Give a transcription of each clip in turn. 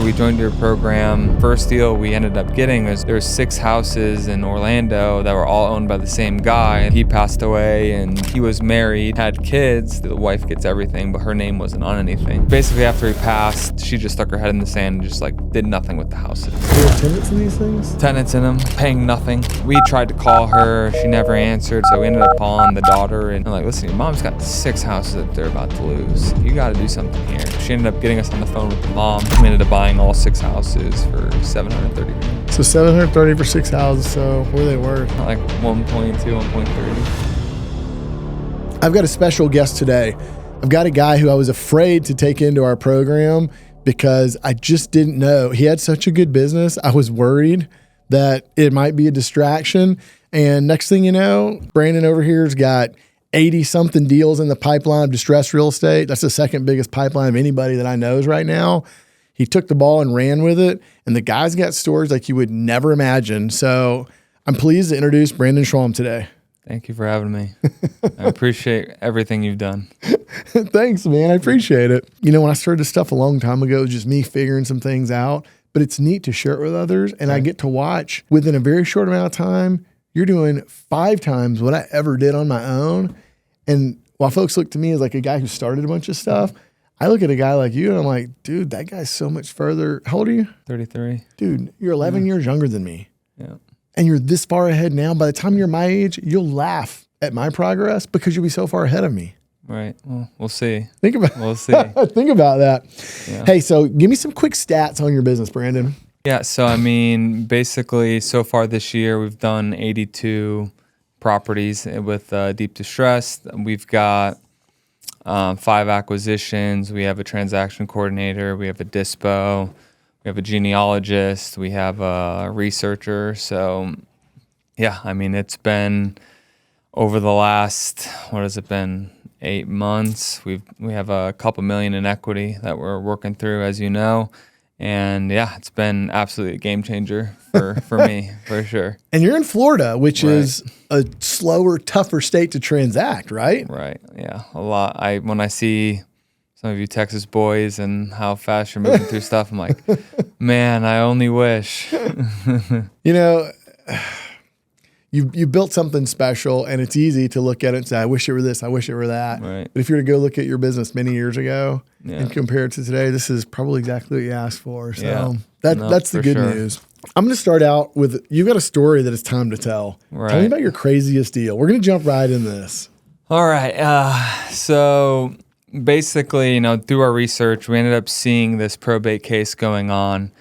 We joined your program. First deal we ended up getting was there were 6 houses in Orlando that were all owned by the same guy. He passed away and he was married, had kids. The wife gets everything, but her name wasn't on anything. Basically, after he passed, she just stuck her head in the sand and just did nothing with the houses. There were tenants in these things? Tenants in them, paying nothing. We tried to call her, she never answered, so we ended up calling the daughter and listen, your mom's got 6 houses that they're about to lose. You gotta do something here. She ended up getting us on the phone with the mom. We ended up buying all 6 houses for $730,000. So $730 for 6 houses, so what are they worth? Like 1.2, 1.30. I've got a special guest today. I've got a guy who I was afraid to take into our program because I just didn't know. He had such a good business. I was worried that it might be a distraction. And next thing you know, Brandyn over here's got 80 something deals in the pipeline of distressed real estate. That's the second biggest pipeline of anybody that I know is right now. He took the ball and ran with it. And the guy's got stories like you would never imagine. So I'm pleased to introduce Brandyn Schwalm today. Thank you for having me. I appreciate everything you've done. Thanks, man. I appreciate it. You know, when I started this stuff a long time ago, it was just me figuring some things out. But it's neat to share it with others. And I get to watch within a very short amount of time, you're doing 5 times what I ever did on my own. And while folks look to me as like a guy who started a bunch of stuff, I look at a guy like you and I'm like, dude, that guy's so much further. How old are you? 33. Dude, you're 11 years younger than me. Yeah. And you're this far ahead now. By the time you're my age, you'll laugh at my progress because you'll be so far ahead of me. Right. Well, we'll see. We'll see. Think about that. Yeah. Hey, so give me some quick stats on your business, Brandyn. Yeah. So, basically so far this year, we've done 82 properties with deep distress. We've got 5 acquisitions. We have a transaction coordinator. We have a dispo. We have a genealogist. We have a researcher. So, yeah, it's been over the last, what has it been, 8 months. We have a couple million in equity that we're working through, as you know. And yeah, it's been absolutely a game changer for me, for sure. And you're in Florida, which is a slower, tougher state to transact, right? Right. Yeah, a lot. When I see some of you Texas boys and how fast you're moving through stuff, I'm like, man, I only wish. You know, you built something special, and it's easy to look at it and say, I wish it were this, I wish it were that. Right. But if you were to go look at your business many years ago and compare it to today, this is probably exactly what you asked for. So that's the good news. I'm going to start out with, you've got a story that it's time to tell. Right. Tell me about your craziest deal. We're going to jump right in this. All right. So basically, through our research, we ended up seeing this probate case going on,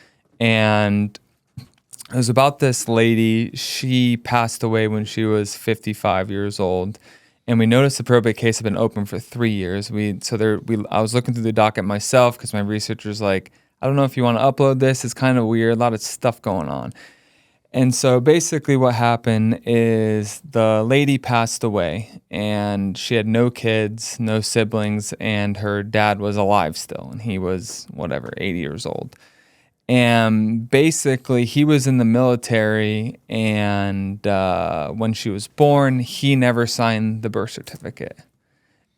and it was about this lady. She passed away when she was 55 years old, and we noticed the probate case had been open for 3 years. I was looking through the docket myself because my researcher's like, I don't know if you want to upload this. It's kind of weird. A lot of stuff going on. And so basically what happened is the lady passed away, and she had no kids, no siblings, and her dad was alive still, and he was 80 years old. And basically, he was in the military, and when she was born, he never signed the birth certificate.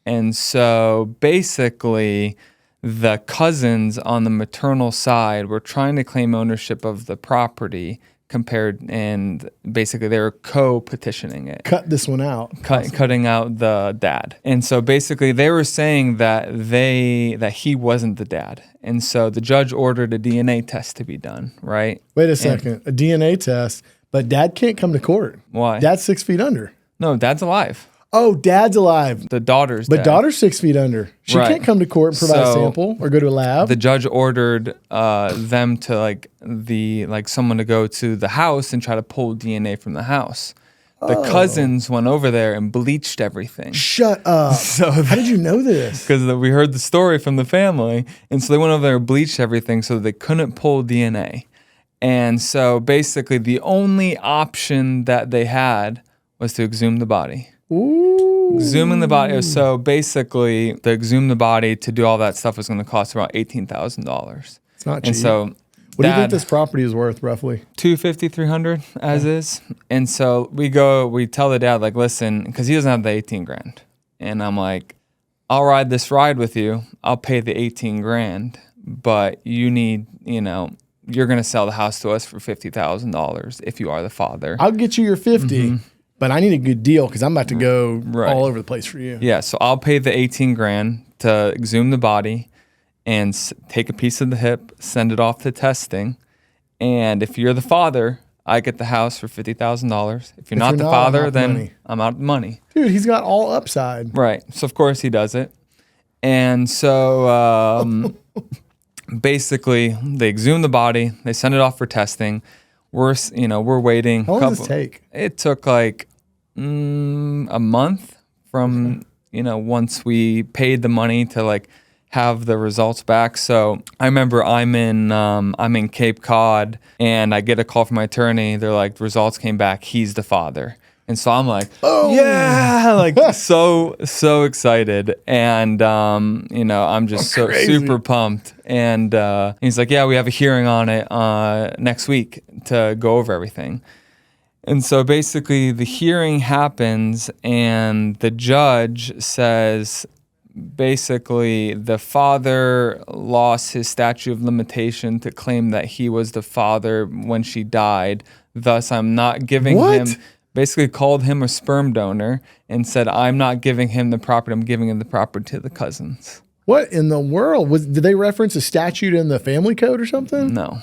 And so basically, the cousins on the maternal side were trying to claim ownership of the property and basically they were co-petitioning it. Cut this one out. Cutting out the dad. And so basically they were saying that he wasn't the dad. And so the judge ordered a DNA test to be done, right? Wait a second. A DNA test, but dad can't come to court. Why? Dad's 6 feet under. No, dad's alive. Oh, dad's alive. The daughter's But dead. daughter's 6 feet under. She can't come to court and provide a sample or go to a lab. The judge ordered them to someone to go to the house and try to pull DNA from the house. The cousins went over there and bleached everything. Shut up. How did you know this? Because we heard the story from the family. And so they went over there and bleached everything so they couldn't pull DNA. And so basically the only option that they had was to exhume the body. Ooh. Exhuming the body. So basically, to exhume the body to do all that stuff was going to cost around $18,000. It's not cheap. And so, what do you think this property is worth roughly? $250, $300 as is. And so we tell the dad, listen, because he doesn't have the 18 grand. And I'm like, I'll ride this ride with you. I'll pay the 18 grand. but you need, you're going to sell the house to us for $50,000 if you are the father. I'll get you your 50, but I need a good deal because I'm about to go all over the place for you. Yeah, so I'll pay the 18 grand to exhume the body and take a piece of the hip, send it off to testing. And if you're the father, I get the house for $50,000. If you're not the father, then I'm out of the money. Dude, he's got all upside. Right. So of course he does it. And so basically they exhume the body, they send it off for testing. We're waiting. How long does this take? It took like a month from, once we paid the money to like have the results back. So I remember I'm in Cape Cod and I get a call from my attorney. They're like, the results came back. He's the father. And so I'm like, oh yeah, like so excited. And, I'm just so super pumped. And he's like, yeah, we have a hearing on it next week to go over everything. And so basically the hearing happens and the judge says, basically the father lost his statute of limitation to claim that he was the father when she died. Thus, I'm not giving him, basically called him a sperm donor and said, I'm not giving him the property. I'm giving him the property to the cousins. What in the world? Did they reference a statute in the family code or something? No.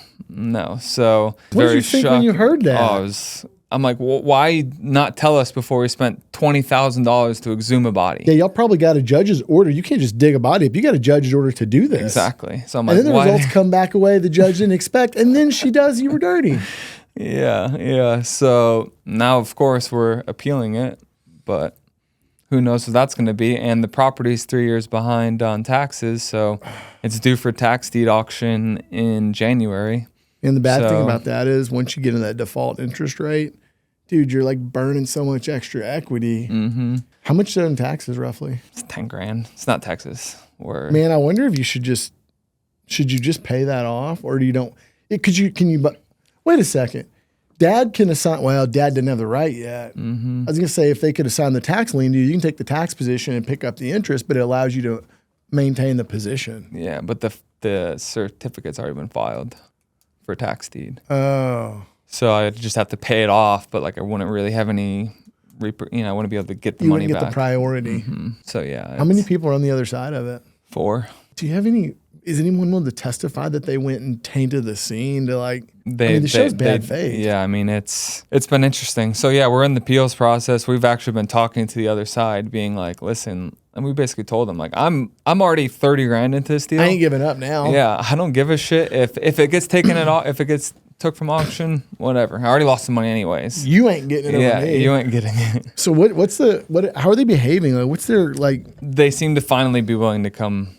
So what did you think when you heard that? I'm like, well, why not tell us before we spent $20,000 to exhume a body? Yeah, y'all probably got a judge's order. You can't just dig a body up. You got a judge's order to do this. Exactly. So I'm like, and then the results come back away the judge didn't expect, and then she does, you were dirty. Yeah. So now, of course, we're appealing it, but who knows what that's going to be. And the property's 3 years behind on taxes, so it's due for tax deed auction in January. And the bad thing about that is once you get in that default interest rate, dude, you're like burning so much extra equity. Mm-hmm. How much is that in taxes roughly? It's 10 grand. It's not Texas. Man, I wonder if you should you just pay that off, or do you don't? Wait a second. Dad can assign. Well, Dad didn't have the right yet. Mm-hmm. I was gonna say if they could assign the tax lien to you, you can take the tax position and pick up the interest, but it allows you to maintain the position. Yeah, but the certificate's already been filed for tax deed. Oh. So I just have to pay it off, but like I wouldn't really have any, I wouldn't be able to get the money back. You wouldn't get the priority. Mm-hmm. So yeah. How many people are on the other side of it? 4. Do you have is anyone willing to testify that they went and tainted the scene to the show's bad faith. Yeah, I mean, it's been interesting. So yeah, we're in the appeals process. We've actually been talking to the other side, being like, listen, and we basically told them like, I'm already 30 grand into this deal. I ain't giving up now. Yeah, I don't give a shit if it gets taken if it gets took from auction, whatever. I already lost some money anyways. You ain't getting it over me. You ain't getting it. So how are they behaving? Like what's their They seem to finally be willing to come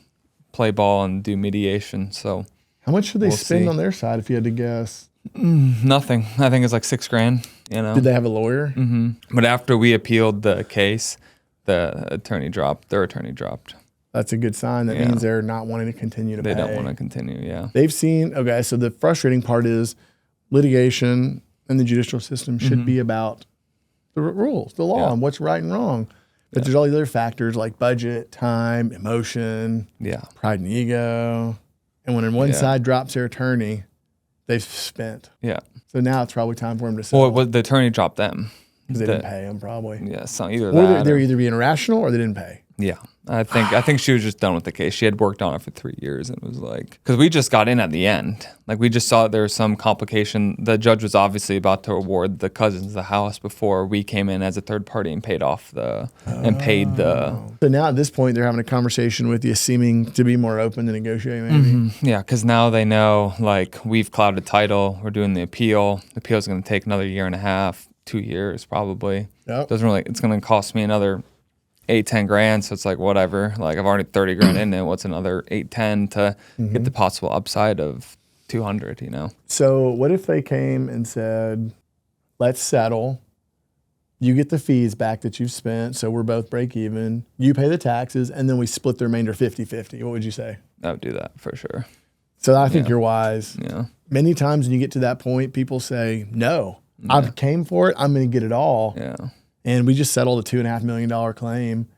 play ball and do mediation. So how much should they spend on their side if you had to guess? Nothing. I think it's like $6 grand, Did they have a lawyer? Mm-hmm. But after we appealed the case, their attorney dropped. That's a good sign. That means they're not wanting to continue to pay. They don't want to continue, yeah. They've seen, so the frustrating part is litigation and the judicial system should be about the rules, the law, and what's right and wrong. But there's all these other factors like budget, time, emotion, pride and ego. And when one side drops their attorney, they've spent. Yeah. So now it's probably time for them to settle. Well, the attorney dropped them. Because they didn't pay them, probably. Yeah, so either that. They're either being irrational or they didn't pay. Yeah. I think she was just done with the case. She had worked on it for 3 years and it was like, because we just got in at the end. Like we just saw that there was some complication. The judge was obviously about to award the cousins the house before we came in as a third party and paid off and paid the. So now at this point, they're having a conversation with you, seeming to be more open to negotiating. Maybe. Mm-hmm. Yeah, because now they know like we've clouded title. We're doing the appeal. The appeal is going to take another 1.5 years, 2 years probably. Yep. It's going to cost me another 8-10 grand, so it's like whatever. Like I've already 30 grand in it. What's another 8-10 to get the possible upside of 200? So what if they came and said, "Let's settle. You get the fees back that you've spent, so we're both break even. You pay the taxes, and then we split the remainder 50-50." What would you say? I would do that for sure. So I think you're wise. Yeah. Many times when you get to that point, people say, "No, I came for it. I'm going to get it all." Yeah. And we just settled a $2.5 million claim.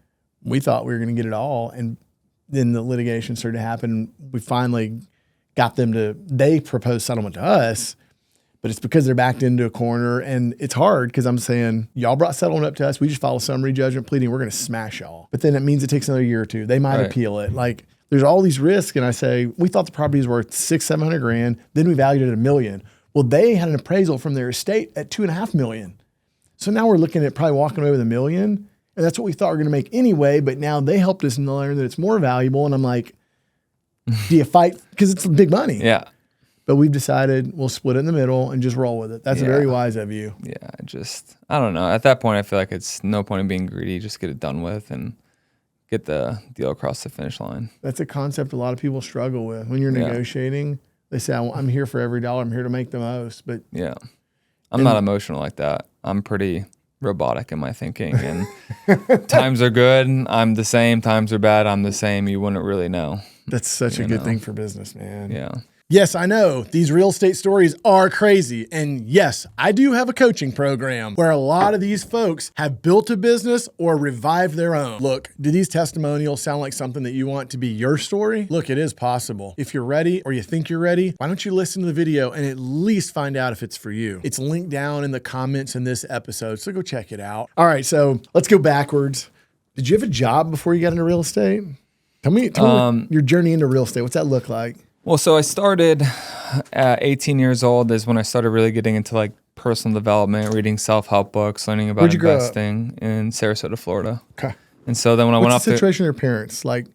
We thought we were going to get it all. And then the litigation started to happen. We finally they proposed settlement to us, but it's because they're backed into a corner. And it's hard because I'm saying, y'all brought settlement up to us. We just filed a summary judgment pleading. We're going to smash y'all. But then it means it takes another year or two. They might appeal it. Like, there's all these risks. And I say, we thought the property was worth $600,000-700,000. Then we valued it at $1 million. Well, they had an appraisal from their estate at $2.5 million. So now we're looking at probably walking away with $1 million. And that's what we thought we were going to make anyway. But now they helped us learn that it's more valuable. And I'm like, do you fight? Because it's big money. Yeah. But we've decided we'll split it in the middle and just roll with it. That's very wise of you. Yeah. I don't know. At that point, I feel like it's no point in being greedy. Just get it done with and get the deal across the finish line. That's a concept a lot of people struggle with. When you're negotiating, they say, I'm here for every dollar. I'm here to make the most. But yeah, I'm not emotional like that. I'm pretty robotic in my thinking. And times are good, I'm the same. Times are bad, I'm the same. You wouldn't really know. That's such a good thing for business, man. Yeah. Yes, I know these real estate stories are crazy. And yes, I do have a coaching program where a lot of these folks have built a business or revived their own. Look, do these testimonials sound like something that you want to be your story? Look, it is possible. If you're ready or you think you're ready, why don't you listen to the video and at least find out if it's for you? It's linked down in the comments in this episode, so go check it out. All right, so let's go backwards. Did you have a job before you got into real estate? Tell me your journey into real estate. What's that look like? Well, so I started at 18 years old is when I started really getting into like personal development, reading self-help books, learning about investing in Sarasota, Florida. Okay. And so then when I went What's the situation of your parents? Like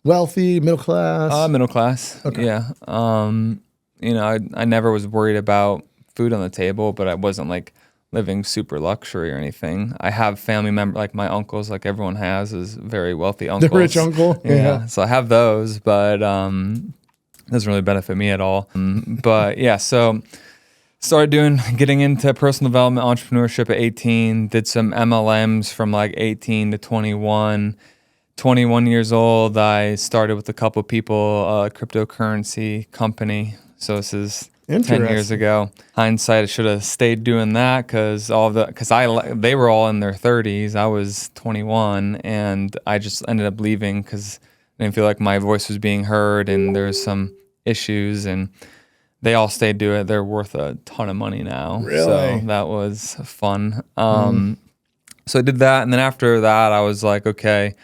wealthy, middle class? Middle class. Okay. Yeah. I never was worried about food on the table, but I wasn't like living super luxury or anything. I have family members, like my uncles, like everyone has, is very wealthy uncles. The rich uncle? Yeah. So I have those, but doesn't really benefit me at all. But yeah, so started getting into personal development, entrepreneurship at 18, did some MLMs from like 18 to 21. 21 years old, I started with a couple people, a cryptocurrency company. So this is 10 years ago. Hindsight, I should have stayed doing that because they were all in their 30s. I was 21 and I just ended up leaving because I didn't feel like my voice was being heard and there's some issues, and they all stayed doing it. They're worth a ton of money now. Really? So that was fun. So I did that. And then after that, I was like, okay,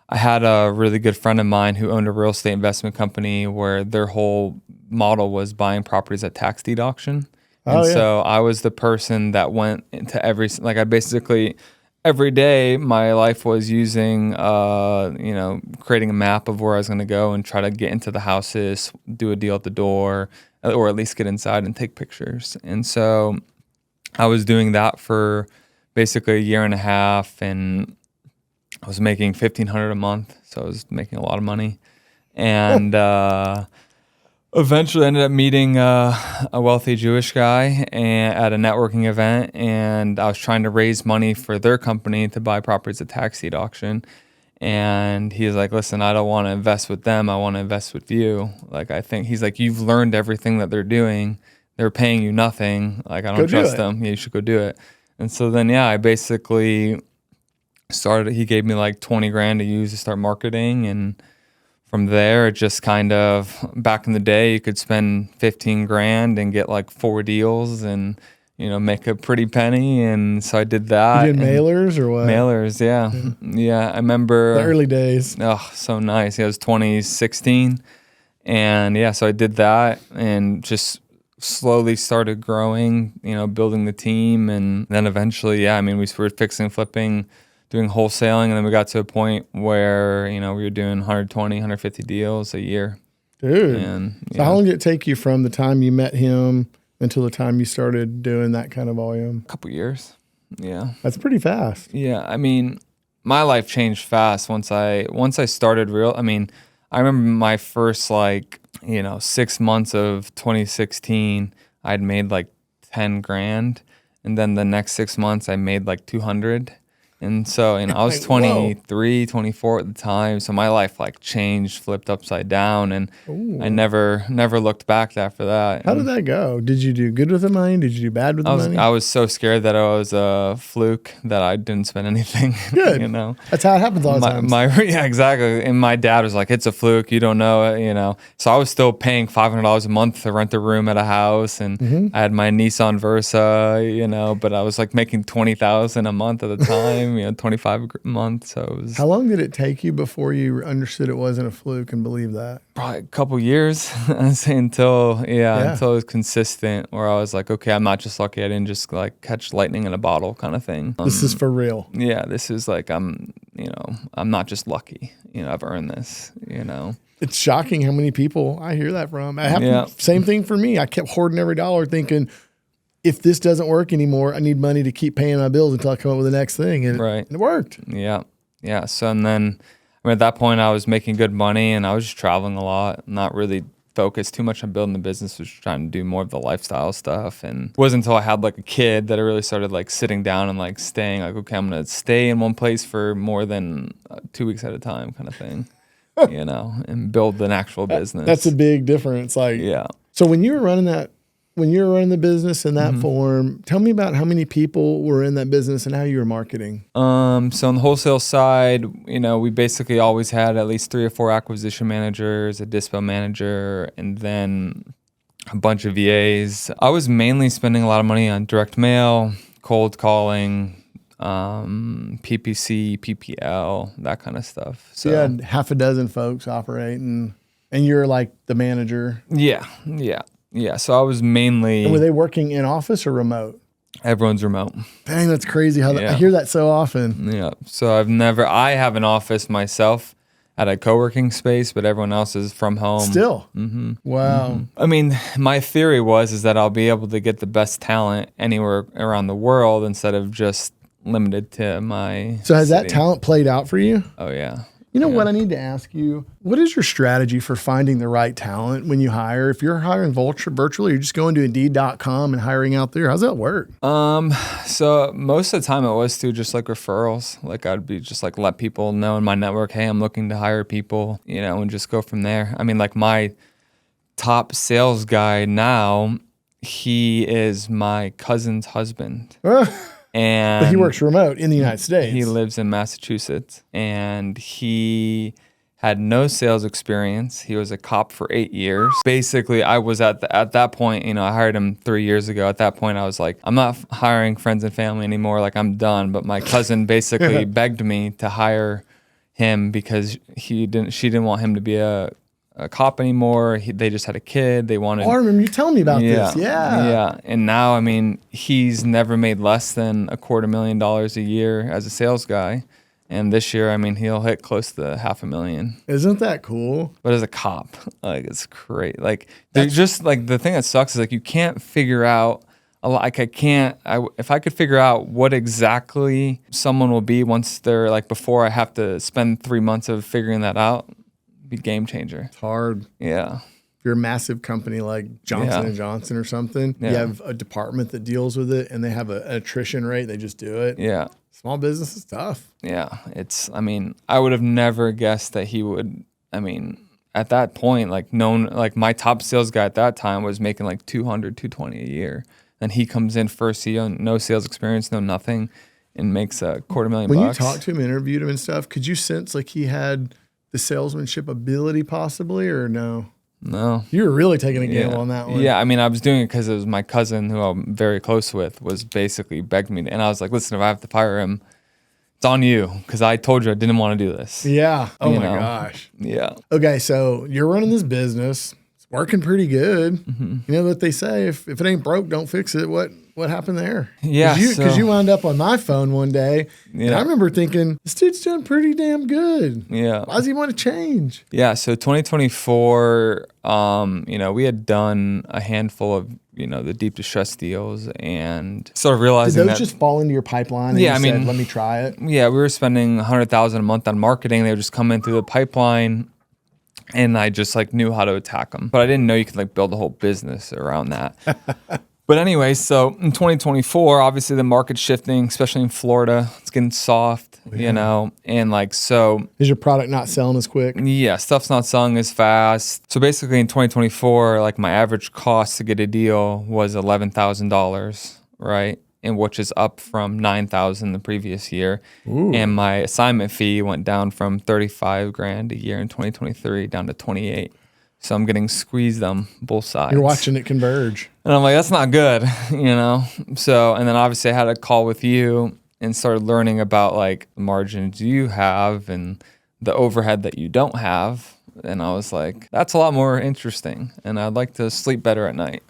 I had a really good friend of mine who owned a real estate investment company where their whole model was buying properties at tax deed auction. So I was the person that went into every day, my life was using, creating a map of where I was going to go and try to get into the houses, do a deal at the door, or at least get inside and take pictures. And so I was doing that for basically a year and a half, and I was making $1,500 a month. So I was making a lot of money. And eventually ended up meeting a wealthy Jewish guy at a networking event, and I was trying to raise money for their company to buy properties at tax deed auction. And he was like, listen, I don't want to invest with them. I want to invest with you. Like, I think he's like, you've learned everything that they're doing. They're paying you nothing. Like, I don't trust them. Yeah, you should go do it. And so then, I basically started, he gave me like 20 grand to use to start marketing. And from there, it just kind of, back in the day, you could spend 15 grand and get like 4 deals and, make a pretty penny. And so I did that. You did mailers or what? Mailers, yeah. Yeah, I remember. The early days. Oh, so nice. Yeah, it was 2016. And so I did that and just slowly started growing, building the team. And then eventually, we were fixing, flipping, doing wholesaling, and then we got to a point where, we were doing 120, 150 deals a year. Dude. And, so how long did it take you from the time you met him until the time you started doing that kind of volume? A couple years. Yeah. That's pretty fast. Yeah. My life changed fast once I started I remember my first 6 months of 2016, I'd made like 10 grand. And then the next 6 months I made like 200. And so, I was 23, 24 at the time. So my life like changed, flipped upside down. And Ooh. I never looked back after that. How did that go? Did you do good with the money? Did you do bad with the money? I was so scared that it was a fluke that I didn't spend anything. Good. That's how it happens all the time. Yeah, exactly. And my dad was like, it's a fluke. You don't know it, So I was still paying $500 a month to rent a room at a house. And I had my Nissan Versa, but I was like making $20,000 a month at the time. 25 a month. So it was. How long did it take you before you understood it wasn't a fluke and believed that? Probably a couple years, I'd say, until it was consistent, where I was like, okay, I'm not just lucky. I didn't just like catch lightning in a bottle kind of thing. This is for real. Yeah, this is like I'm not just lucky. I've earned this. It's shocking how many people I hear that from. Same thing for me. I kept hoarding every dollar, thinking, if this doesn't work anymore, I need money to keep paying my bills until I come up with the next thing. And it worked. Yeah. Yeah. So, and then at that point I was making good money and I was just traveling a lot, not really focused too much on building the business, was trying to do more of the lifestyle stuff. And it wasn't until I had like a kid that I really started like sitting down and like staying like, okay, I'm going to stay in one place for more than 2 weeks at a time kind of thing, and build an actual business. That's a big difference. So when you were running the business in that form, tell me about how many people were in that business and how you were marketing. So on the wholesale side, we basically always had at least 3 or 4 acquisition managers, a dispo manager, and then a bunch of VAs. I was mainly spending a lot of money on direct mail, cold calling, PPC, PPL, that kind of stuff. So you had half a dozen folks operating, and you're like the manager. Yeah, so I was mainly. And were they working in office or remote? Everyone's remote. Dang, that's crazy how I hear that so often. Yeah, so I have an office myself at a co-working space, but everyone else is from home. Still? Wow. I mean, my theory is that I'll be able to get the best talent anywhere around the world instead of just limited to my So has city. that talent played out for you? Oh, yeah. You know what I need to ask you? What is your strategy for finding the right talent when you hire? If you're hiring virtually, you're just going to Indeed.com and hiring out there. How's that work? So most of the time it was through just like referrals. Like I'd be just like let people know in my network, hey, I'm looking to hire people, and just go from there. I mean, like my top sales guy now, he is my cousin's husband. And but he works remote in the United States. He lives in Massachusetts, and he had no sales experience. He was a cop for 8 years. Basically, I was at that point, I hired him 3 years ago. At that point, I was like, I'm not hiring friends and family anymore. Like, I'm done. But my cousin basically begged me to hire him because she didn't want him to be a cop anymore. They just had a kid. They wanted. Oh, I remember you telling me about this. Yeah. And now, I mean, he's never made less than $250,000 a year as a sales guy. And this year, I mean, he'll hit close to $500,000. Isn't that cool? But as a cop, like, it's great. Like, they're just like, the thing that sucks is like you can't figure out. Like if I could figure out what exactly someone will be once they're like before I have to spend 3 months of figuring that out. Be game changer. It's hard. Yeah. If you're a massive company like Johnson & Johnson or something, you have a department that deals with it and they have an attrition rate. They just do it. Yeah. Small business is tough. Yeah. I would have never guessed that he would, at that point, like my top sales guy at that time was making like $220 a year. And he comes in first, no sales experience, no nothing, and makes $250,000. When you talked to him, interviewed him and stuff, could you sense like he had the salesmanship ability possibly, or no? No. You were really taking a gamble on that one. Yeah, I was doing it because it was my cousin who I'm very close with was basically begged me to, and I was like, listen, if I have to fire him, it's on you because I told you I didn't want to do this. Yeah. Oh my gosh. Yeah. Okay, so you're running this business. It's working pretty good. Mm-hmm. You know what they say, if it ain't broke, don't fix it. What happened there? Yeah. Because you wound up on my phone one day, and I remember thinking, this dude's doing pretty damn good. Yeah. Why does he want to change? Yeah, so 2024, we had done a handful of, the deep distress deals and sort of realizing Did those just fall into your pipeline and said, let me try it? Yeah, we were spending $100,000 a month on marketing. They would just come in through the pipeline. And I just knew how to attack them. But I didn't know you could build a whole business around that. But anyway, so in 2024, obviously the market's shifting, especially in Florida. It's getting soft, you know, and like, so. Is your product not selling as quick? Yeah, stuff's not selling as fast. So basically in 2024, like my average cost to get a deal was $11,000, right? And which is up from $9,000 the previous year. Ooh. And my assignment fee went down from $35,000 a year in 2023 down to 28. So I'm getting squeezed on both sides. You're watching it converge. And I'm like, that's not good, you know? So, and then obviously I had a call with you and started learning about like the margins you have and the overhead that you don't have. And I was like, that's a lot more interesting. And I'd like to sleep better at night.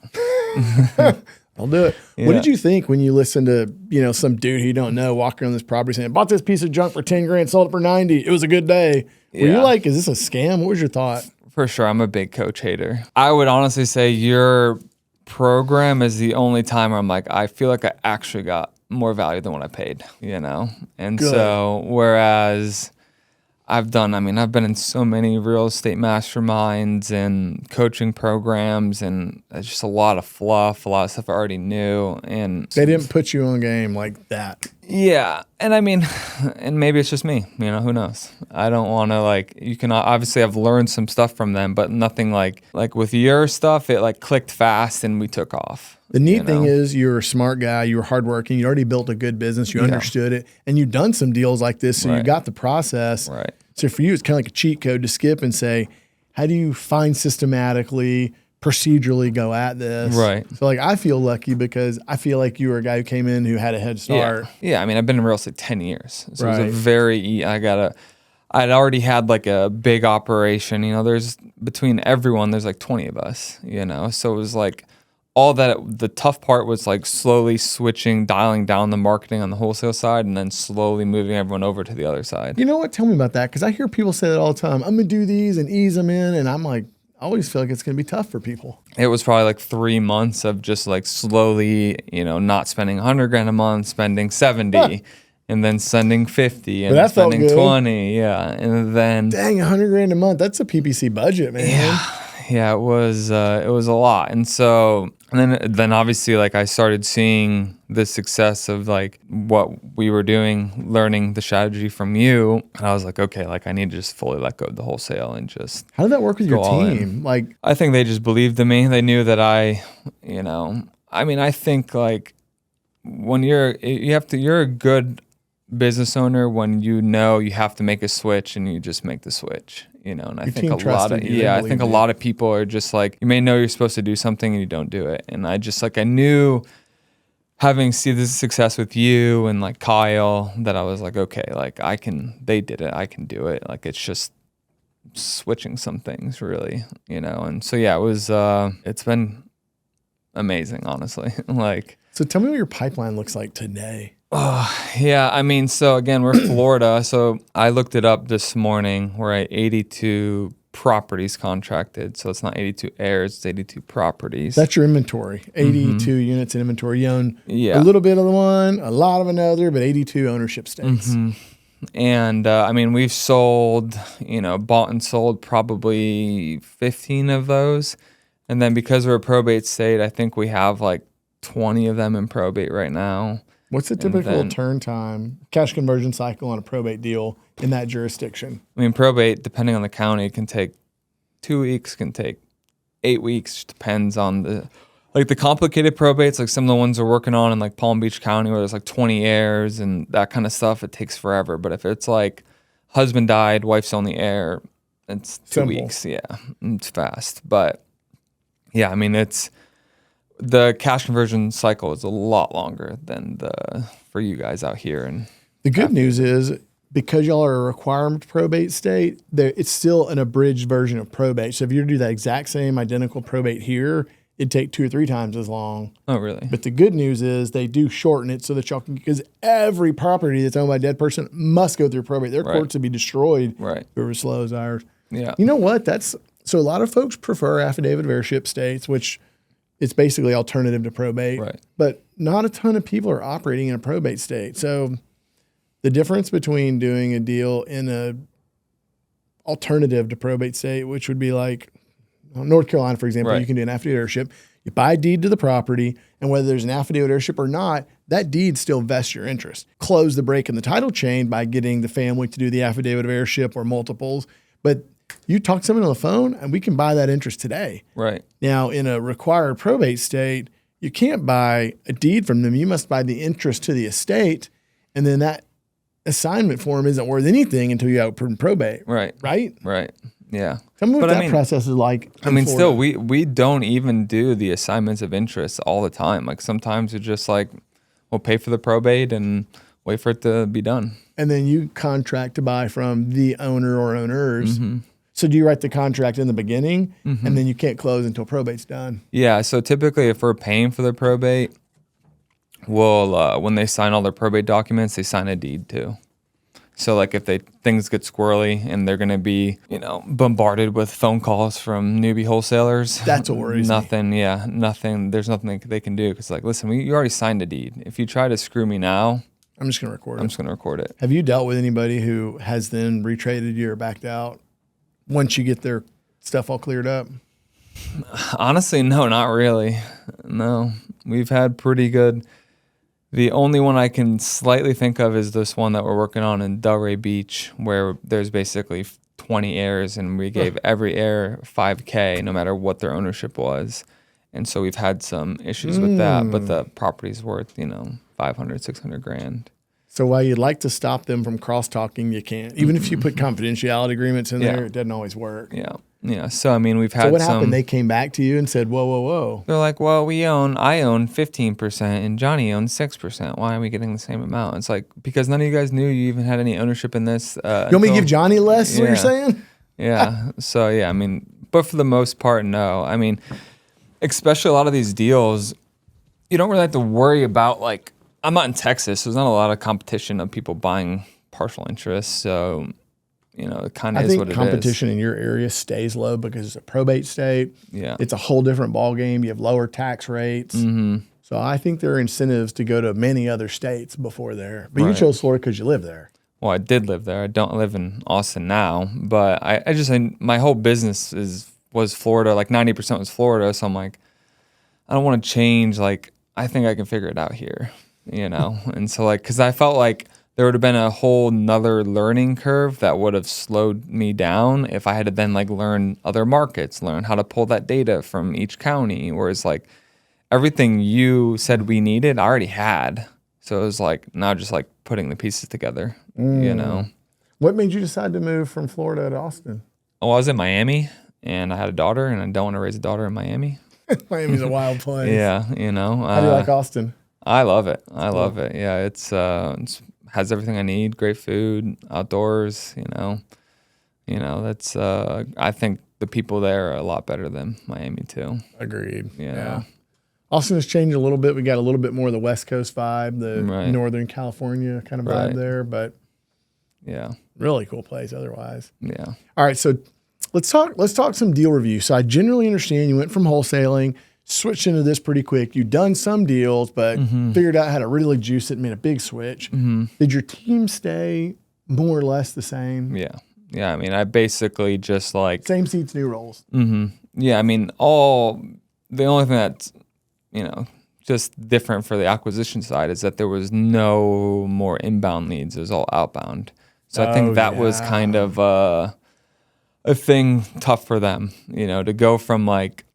I'll do it. Yeah. What did you think when you listened to, you know, some dude who you don't know walking around this property saying, bought this piece of junk for 10 grand, sold it for 90. It was a good day. Were you like, is this a scam? What was your thought? For sure. I'm a big coach hater. I would honestly say your program is the only time where I'm like, I feel like I actually got more value than what I paid, you know? And Good. So, whereas I've been in so many real estate masterminds and coaching programs, and it's just a lot of fluff, a lot of stuff I already knew. And They didn't put you on game like that. yeah. And I mean, and maybe it's just me, you know, who knows? I don't want to like, you can obviously I've learned some stuff from them, but nothing like with your stuff, it like clicked fast and we took off. The neat thing is you're a smart guy, you were hardworking, you already built a good business, you understood it, and you've done some deals like this, so you got the process. Right. So for you, it's kind of like a cheat code to skip and say, how do you find systematically, procedurally go at this? Right. So like I feel lucky because I feel like you were a guy who came in who had a head start. Yeah. I mean, I've been in real estate 10 years. So it was Right. a very, I'd already had like a big operation, you know, there's between everyone, there's like 20 of us, you know? So it was like all that, the tough part was like slowly switching, dialing down the marketing on the wholesale side and then slowly moving everyone over to the other side. You know what? Tell me about that. Cause I hear people say that all the time. I'm going to do these and ease them in. And I'm like, I always feel like it's going to be tough for people. It was probably like 3 months of just like slowly, you know, not spending 100 grand a month, spending 70 and then sending 50 and then spending 20. Yeah. And then dang, 100 grand a month. That's a PPC budget, man. Yeah, it was a lot. And so, and then obviously like I started seeing the success of like what we were doing, learning the strategy from you. And I was like, okay, like I need to just fully let go of the wholesale and just. How did that work with your team? Like, I think they just believed in me. They knew that I think like when you're a good business owner when you know you have to make a switch and you just make the switch, you know. And I think a lot of people are just like, you may know you're supposed to do something and you don't do it. And I just like, I knew having seen this success with you and like Kyle that I was like, okay, like they did it, I can do it. Like it's just switching some things really, you know. And so yeah, it was it's been amazing, honestly. Like, so tell me what your pipeline looks like today. Oh, yeah. I mean, so again, we're Florida. So I looked it up this morning. We're at 82 properties contracted. So it's not 82 heirs, it's 82 properties. That's your inventory. 82 units in inventory. You own a little bit of the one, a lot of another, but 82 ownership stakes. And I mean, we've sold, you know, bought and sold probably 15 of those. And then because we're a probate state, I think we have like 20 of them in probate right now. What's the typical turn time, cash conversion cycle on a probate deal in that jurisdiction? I mean, probate, depending on the county, can take 2 weeks, can take 8 weeks. Depends on the complicated probates, like some of the ones we're working on in like Palm Beach County where there's like 20 heirs and that kind of stuff, it takes forever. But if it's like husband died, wife's only heir, it's 2 weeks. Yeah, it's fast. But yeah, I mean, the cash conversion cycle is a lot longer than for you guys out here. And the good news is because y'all are a requirement probate state, it's still an abridged version of probate. So if you were to do that exact same identical probate here, it'd take 2 or 3 times as long. Oh, really? But the good news is they do shorten it so that y'all can, because every property that's owned by a dead person must go through probate. Their courts would be destroyed if it was slow as ours. Yeah. You know what? So a lot of folks prefer affidavit of heirship states, which it's basically alternative to probate, but not a ton of people are operating in a probate state. So the difference between doing a deal in a alternative to probate state, which would be like North Carolina, for example, you can do an affidavit of heirship. You buy a deed to the property, and whether there's an affidavit of heirship or not, that deed still vests your interest. Close the break in the title chain by getting the family to do the affidavit of heirship or multiples. But you talk to someone on the phone, and we can buy that interest today. Right. Now, in a required probate state, you can't buy a deed from them. You must buy the interest to the estate, and then that assignment form isn't worth anything until you open probate. Right. Right? Right. Yeah. Tell me what that process is like. Still, we don't even do the assignments of interest all the time. Like sometimes it's just like, we'll pay for the probate and wait for it to be done. And then you contract to buy from the owner or owners. Mm-hmm. So do you write the contract in the beginning, mm-hmm. and then you can't close until probate's done? Yeah. So typically if we're paying for the probate, we'll, when they sign all their probate documents, they sign a deed too. So like if things get squirrely and they're going to be, bombarded with phone calls from newbie wholesalers. That's what worries me. Nothing. There's nothing they can do. Cause like, listen, you already signed a deed. If you try to screw me now, I'm just going to record it. I'm just going to record it. Have you dealt with anybody who has then retraded you or backed out once you get their stuff all cleared up? Honestly, no, not really. No, we've had pretty good. The only one I can slightly think of is this one that we're working on in Delray Beach, where there's basically 20 heirs, and we gave every heir $5K, no matter what their ownership was. And so we've had some issues with that, but the property's worth, $500, $600,000. So while you'd like to stop them from cross-talking, you can't. Even if you put confidentiality agreements in there, it doesn't always work. Yeah. Yeah. So, we've had some. So what happened? They came back to you and said, whoa. They're like, well, I own 15% and Johnny owns 6%. Why are we getting the same amount? It's like, because none of you guys knew you even had any ownership in this. You want me to give Johnny less, is what you're saying? Yeah. So, yeah, but for the most part, no. Especially a lot of these deals, you don't really have to worry about, like, I'm not in Texas, so there's not a lot of competition of people buying partial interest. So, it kind of is what it is. I think competition in your area stays low because it's a probate state. Yeah. It's a whole different ballgame. You have lower tax rates. Mm-hmm. So I think there are incentives to go to many other states before there. But you chose Florida because you live there. Well, I did live there. I don't live in Austin now. But my whole business was Florida. Like 90% was Florida. So I'm like, I don't want to change. Like, I think I can figure it out here, And so because I felt like there would have been a whole nother learning curve that would have slowed me down if I had to then learn other markets, learn how to pull that data from each county. Whereas everything you said we needed, I already had. So it was now just putting the pieces together, What made you decide to move from Florida to Austin? Oh, I was in Miami and I had a daughter and I don't want to raise a daughter in Miami. Miami's a wild place. Yeah, How do you like Austin? I love it. I love it. Yeah, it's has everything I need. Great food, outdoors. That's. I think the people there are a lot better than Miami too. Agreed. Yeah. Austin has changed a little bit. We got a little bit more of the West Coast vibe, the Northern California kind of vibe there, but yeah, really cool place otherwise. Yeah. All right, so let's talk some deal review. So I generally understand you went from wholesaling, switched into this pretty quick. You've done some deals, but figured out how to really juice it and made a big switch. Mm-hmm. Did your team stay more or less the same? Yeah. Yeah. I basically just same seats, new roles. Mm-hmm. Yeah. The only thing that's, just different for the acquisition side is that there was no more inbound leads. It was all outbound. So I think that was kind of a thing tough for them, to go from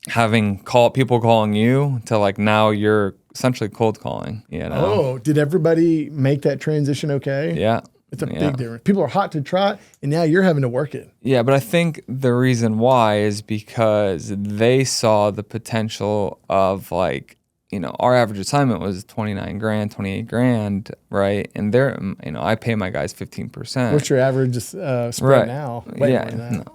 having people calling you to now you're essentially cold calling, Oh, did everybody make that transition okay? Yeah. It's a big difference. People are hot to try, and now you're having to work it. Yeah, but I think the reason why is because they saw the potential of our average assignment was $29,000, $28,000, right? And they're, I pay my guys 15%. What's your average spread now?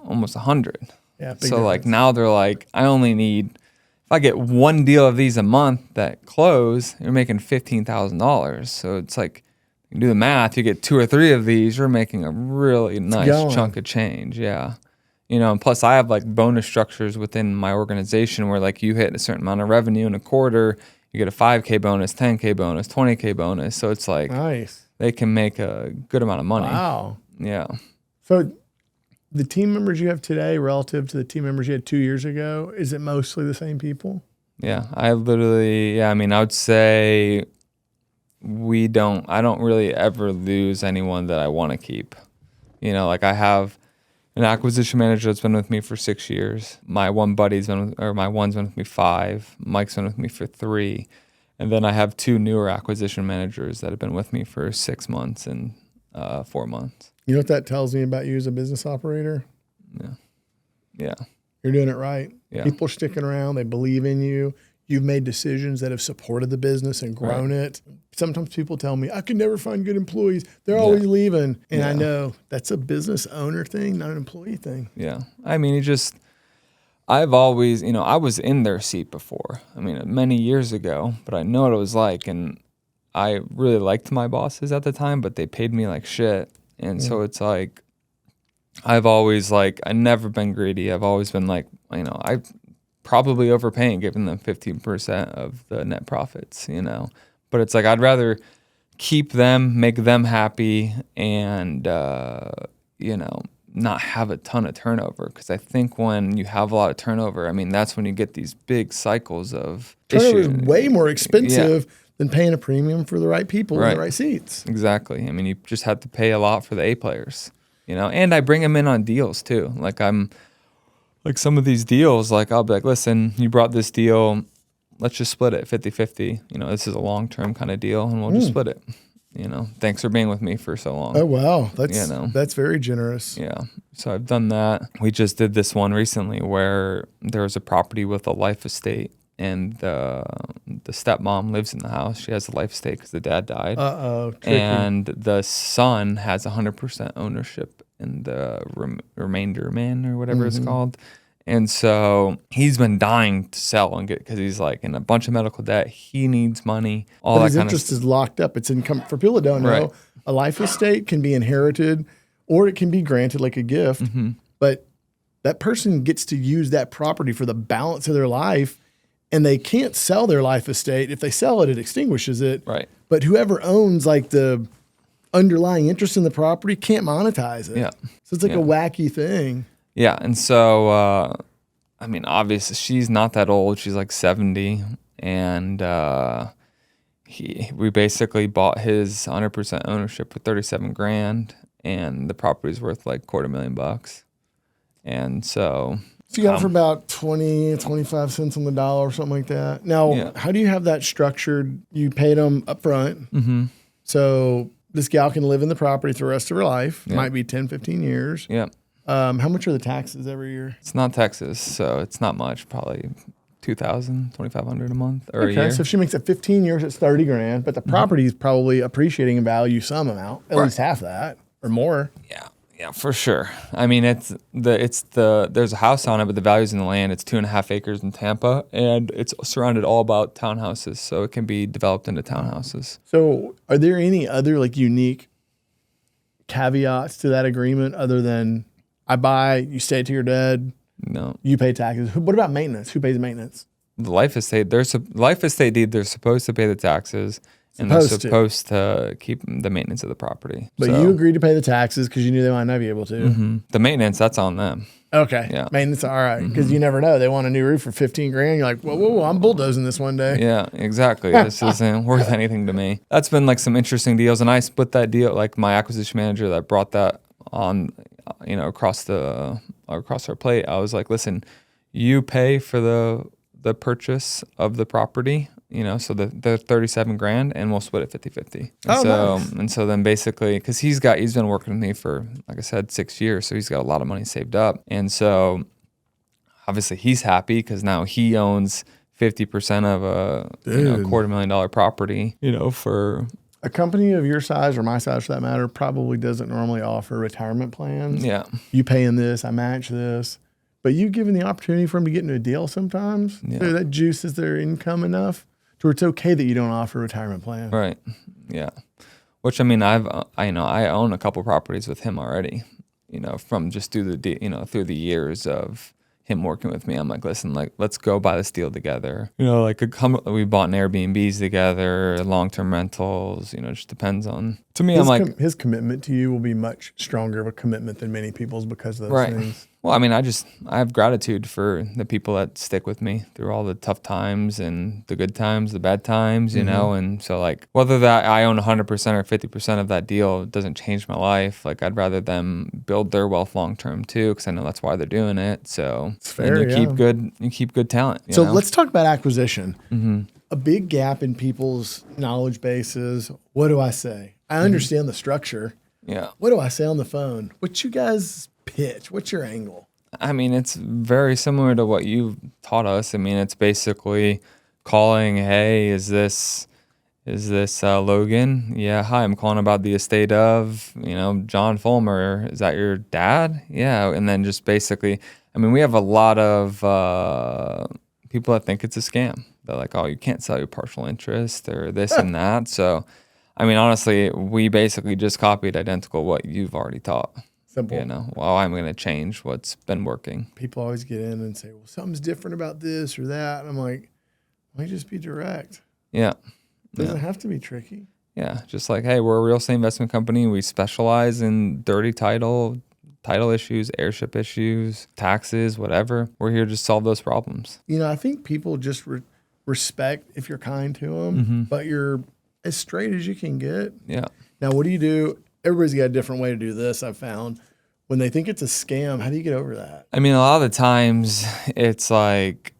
Almost 100. Yeah. So now they're I only need, if I get one deal of these a month that close, you're making $15,000. So it's you do the math, you get 2 or 3 of these, you're making a really nice chunk of change. Yeah. And plus I have bonus structures within my organization where you hit a certain amount of revenue in a quarter, you get a 5K bonus, 10K bonus, 20K bonus. So it's nice. They can make a good amount of money. Wow. Yeah. So the team members you have today relative to the team members you had 2 years ago, is it mostly the same people? Yeah. I mean, I would say I don't really ever lose anyone that I want to keep. Like I have an acquisition manager that's been with me for 6 years. My one's been with me 5. Mike's been with me for 3. And then I have 2 newer acquisition managers that have been with me for 6 months and 4 months. You know what that tells me about you as a business operator? Yeah. Yeah. You're doing it right. Yeah. People are sticking around. They believe in you. You've made decisions that have supported the business and grown it. Sometimes people tell me, I can never find good employees. They're always leaving. And I know that's a business owner thing, not an employee thing. Yeah. I mean, I've always, I was in their seat before. I mean, many years ago, but I know what it was like. And I really liked my bosses at the time, but they paid me like shit. And so it's like, I've always I never been greedy. I've always been I probably overpaying, giving them 15% of the net profits, But it's like I'd rather keep them, make them happy, and not have a ton of turnover. Because I think when you have a lot of turnover, I mean that's when you get these big cycles of turnover issues. is way more expensive than paying a premium for the right people in the right seats. Exactly. I mean, you just have to pay a lot for the A players, And I bring them in on deals too. Some of these deals, I'll be like, listen, you brought this deal, let's just split it 50-50. This is a long-term kind of deal and we'll just split it. Thanks for being with me for so long. Oh, wow. That's very generous. Yeah. So I've done that. We just did this one recently where there was a property with a life estate and the stepmom lives in the house. She has a life estate because the dad died. Tricky. And the son has 100% ownership in the remainder man or whatever it's called. And so he's been dying to sell and get, because he's in a bunch of medical debt. He needs money. But his interest is locked up. It's income. For people that don't know, a life estate can be inherited or it can be granted like a gift. But that person gets to use that property for the balance of their life. And they can't sell their life estate. If they sell it, it extinguishes it. Right. But whoever owns the underlying interest in the property can't monetize it. Yeah. So it's a wacky thing. Yeah. And so, I mean, obviously she's not that old. She's 70. And we basically bought his 100% ownership for $37,000. And the property's worth $250,000. And so you got it for about 25 cents on the dollar or something like that. Now, how do you have that structured? You paid them up front. So this gal can live in the property for the rest of her life. It might be 10, 15 years. Yeah. How much are the taxes every year? It's not Texas, so it's not much. Probably $2,000, $2,500 a month or a year. So if she makes it 15 years, it's $30,000. But the property is probably appreciating in value some amount, at least half that or more. Yeah, for sure. I mean, there's a house on it, but the value's in the land. It's 2.5 acres in Tampa, and it's surrounded all about townhouses, so it can be developed into townhouses. So, are there any other unique caveats to that agreement other than I buy, you stay till you're dead? No. You pay taxes. What about maintenance? Who pays maintenance? The life estate. Life estate deed. They're supposed to pay the taxes. And they're supposed to keep the maintenance of the property. But you agreed to pay the taxes because you knew they might not be able to. The maintenance, that's on them. Okay. Yeah. Maintenance, all right. Because you never know. They want a new roof for $15,000. You're like, whoa, I'm bulldozing this one day. Yeah, exactly. This isn't worth anything to me. That's been some interesting deals. And I split that deal, my acquisition manager that brought that on, across our plate. I was like, listen, you pay for the purchase of the property. So the $37,000 and we'll split it 50-50. Nice. And so then basically, because he's been working with me for, like I said, 6 years. So he's got a lot of money saved up. And so obviously he's happy because now he owns 50% of a $250,000 property, for a company of your size or my size for that matter probably doesn't normally offer retirement plans. Yeah. You paying this, I match this. But you've given the opportunity for them to get into a deal sometimes. Yeah. So that juices their income enough to where it's okay that you don't offer a retirement plan. Right. Yeah. Which I mean, I own a couple properties with him already. From just through the years of him working with me. I'm like, listen, let's go buy this deal together. We bought an Airbnbs together, long-term rentals. It just depends on. To me, I'm like his commitment to you will be much stronger of a commitment than many people's because of those things. Well, I mean, I have gratitude for the people that stick with me through all the tough times and the good times, the bad times, you know? And so like, whether that I own 100% or 50% of that deal doesn't change my life. Like, I'd rather them build their wealth long-term too, because I know that's why they're doing it. So It's fair, and you keep good talent. So know? let's talk about acquisition. A big gap in people's knowledge bases. What do I say? I understand the structure. Yeah. What do I say on the phone? What you guys pitch? What's your angle? I mean, it's very similar to what you've taught us. I mean, it's basically calling, hey, is this Logan? Yeah, hi, I'm calling about the estate of, John Fullmer. Is that your dad? Yeah, and then just basically, I mean, we have a lot of people that think it's a scam. They're like, oh, you can't sell your partial interest or this and that. So, I mean, honestly, we basically just copied identical what you've already taught. Simple. Well, I'm going to change what's been working. People always get in and say, well, something's different about this or that. And I'm like, why don't you just be direct? Yeah. Doesn't have to be tricky. Yeah. Just like, hey, we're a real estate investment company. We specialize in dirty title issues, heirship issues, taxes, whatever. We're here to solve those problems. I think people just respect if you're kind to them, but you're as straight as you can get. Yeah. Now, what do you do? Everybody's got a different way to do this, I've found. When they think it's a scam, how do you get over that? I mean, a lot of the times it's like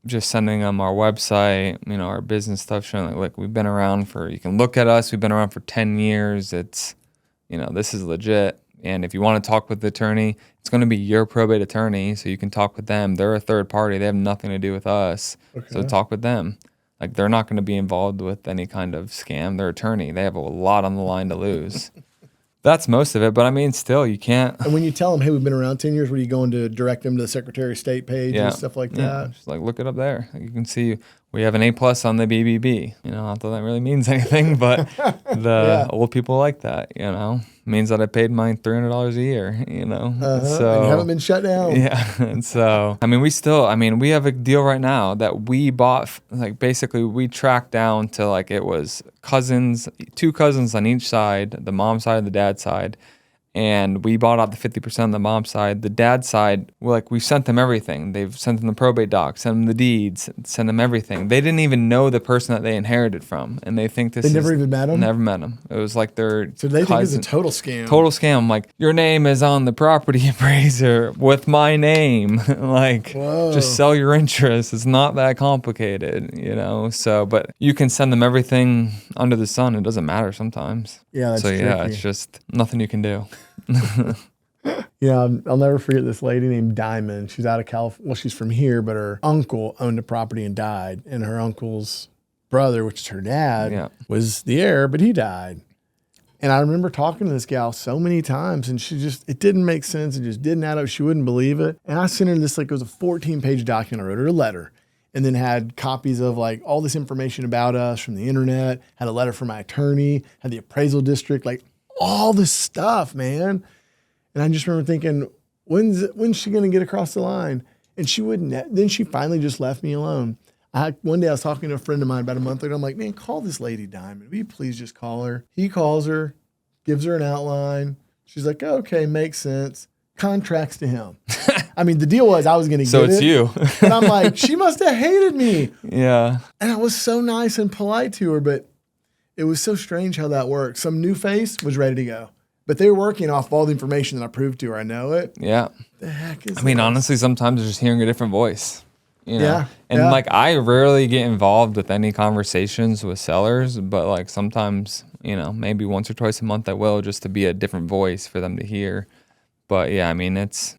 just sending them our website, our business stuff, showing like, we've been around you can look at us, we've been around for 10 years. It's, this is legit. And if you want to talk with the attorney, it's going to be your probate attorney, so you can talk with them. They're a third party. They have nothing to do with us. Okay. So talk with them. Like, they're not going to be involved with any kind of scam. They're attorney. They have a lot on the line to lose. That's most of it, but I mean, still, you can't. And when you tell them, hey, we've been around 10 years, what are you going to direct them to the Secretary of State page and stuff like that? Just like, look it up there. You can see we have an A+ on the BBB. Not that that really means anything, but the old people like that, means that I paid mine $300 a year, So, and you haven't been shut down. Yeah. And so, I mean, we have a deal right now that we bought, like, basically we tracked down to, like, it was two cousins on each side, the mom side and the dad side. And we bought out the 50% on the mom side. The dad side, we sent them everything. They've sent them the probate docs, sent them the deeds, sent them everything. They didn't even know the person that they inherited from, and they think this. They never even met them. Never met them. It was like their. So they think it's a total scam. Total scam. Like, your name is on the property appraiser with my name. Like, whoa. Just sell your interest. It's not that complicated, So, but you can send them everything under the sun. It doesn't matter sometimes. Yeah, that's tricky. Yeah, it's just nothing you can do. I'll never forget this lady named Diamond. She's out of California. Well, she's from here, but her uncle owned a property and died. And her uncle's brother, which is her dad, was the heir, but he died. And I remember talking to this gal so many times, and it didn't make sense. It just didn't add up. She wouldn't believe it. And I sent her this, it was a 14-page document. I wrote her a letter and then had copies of all this information about us from the internet, had a letter from my attorney, had the appraisal district, all this stuff, man. And I just remember thinking, when's she going to get across the line? And she wouldn't. Then she finally just left me alone. One day I was talking to a friend of mine about a month ago. I'm like, man, call this lady Diamond. Will you please just call her? He calls her, gives her an outline. She's like, okay, makes sense. Contracts to him. I mean, the deal was I was going to get it. So it's you. And I'm like, she must have hated me. Yeah. And I was so nice and polite to her, but it was so strange how that worked. Some new face was ready to go. But they were working off all the information that I proved to her. I know it. Yeah. The heck is I mean, honestly, sometimes it's just hearing a different voice. Yeah. And I rarely get involved with any conversations with sellers, but sometimes, maybe once or twice a month I will, just to be a different voice for them to hear. But yeah, I mean, it's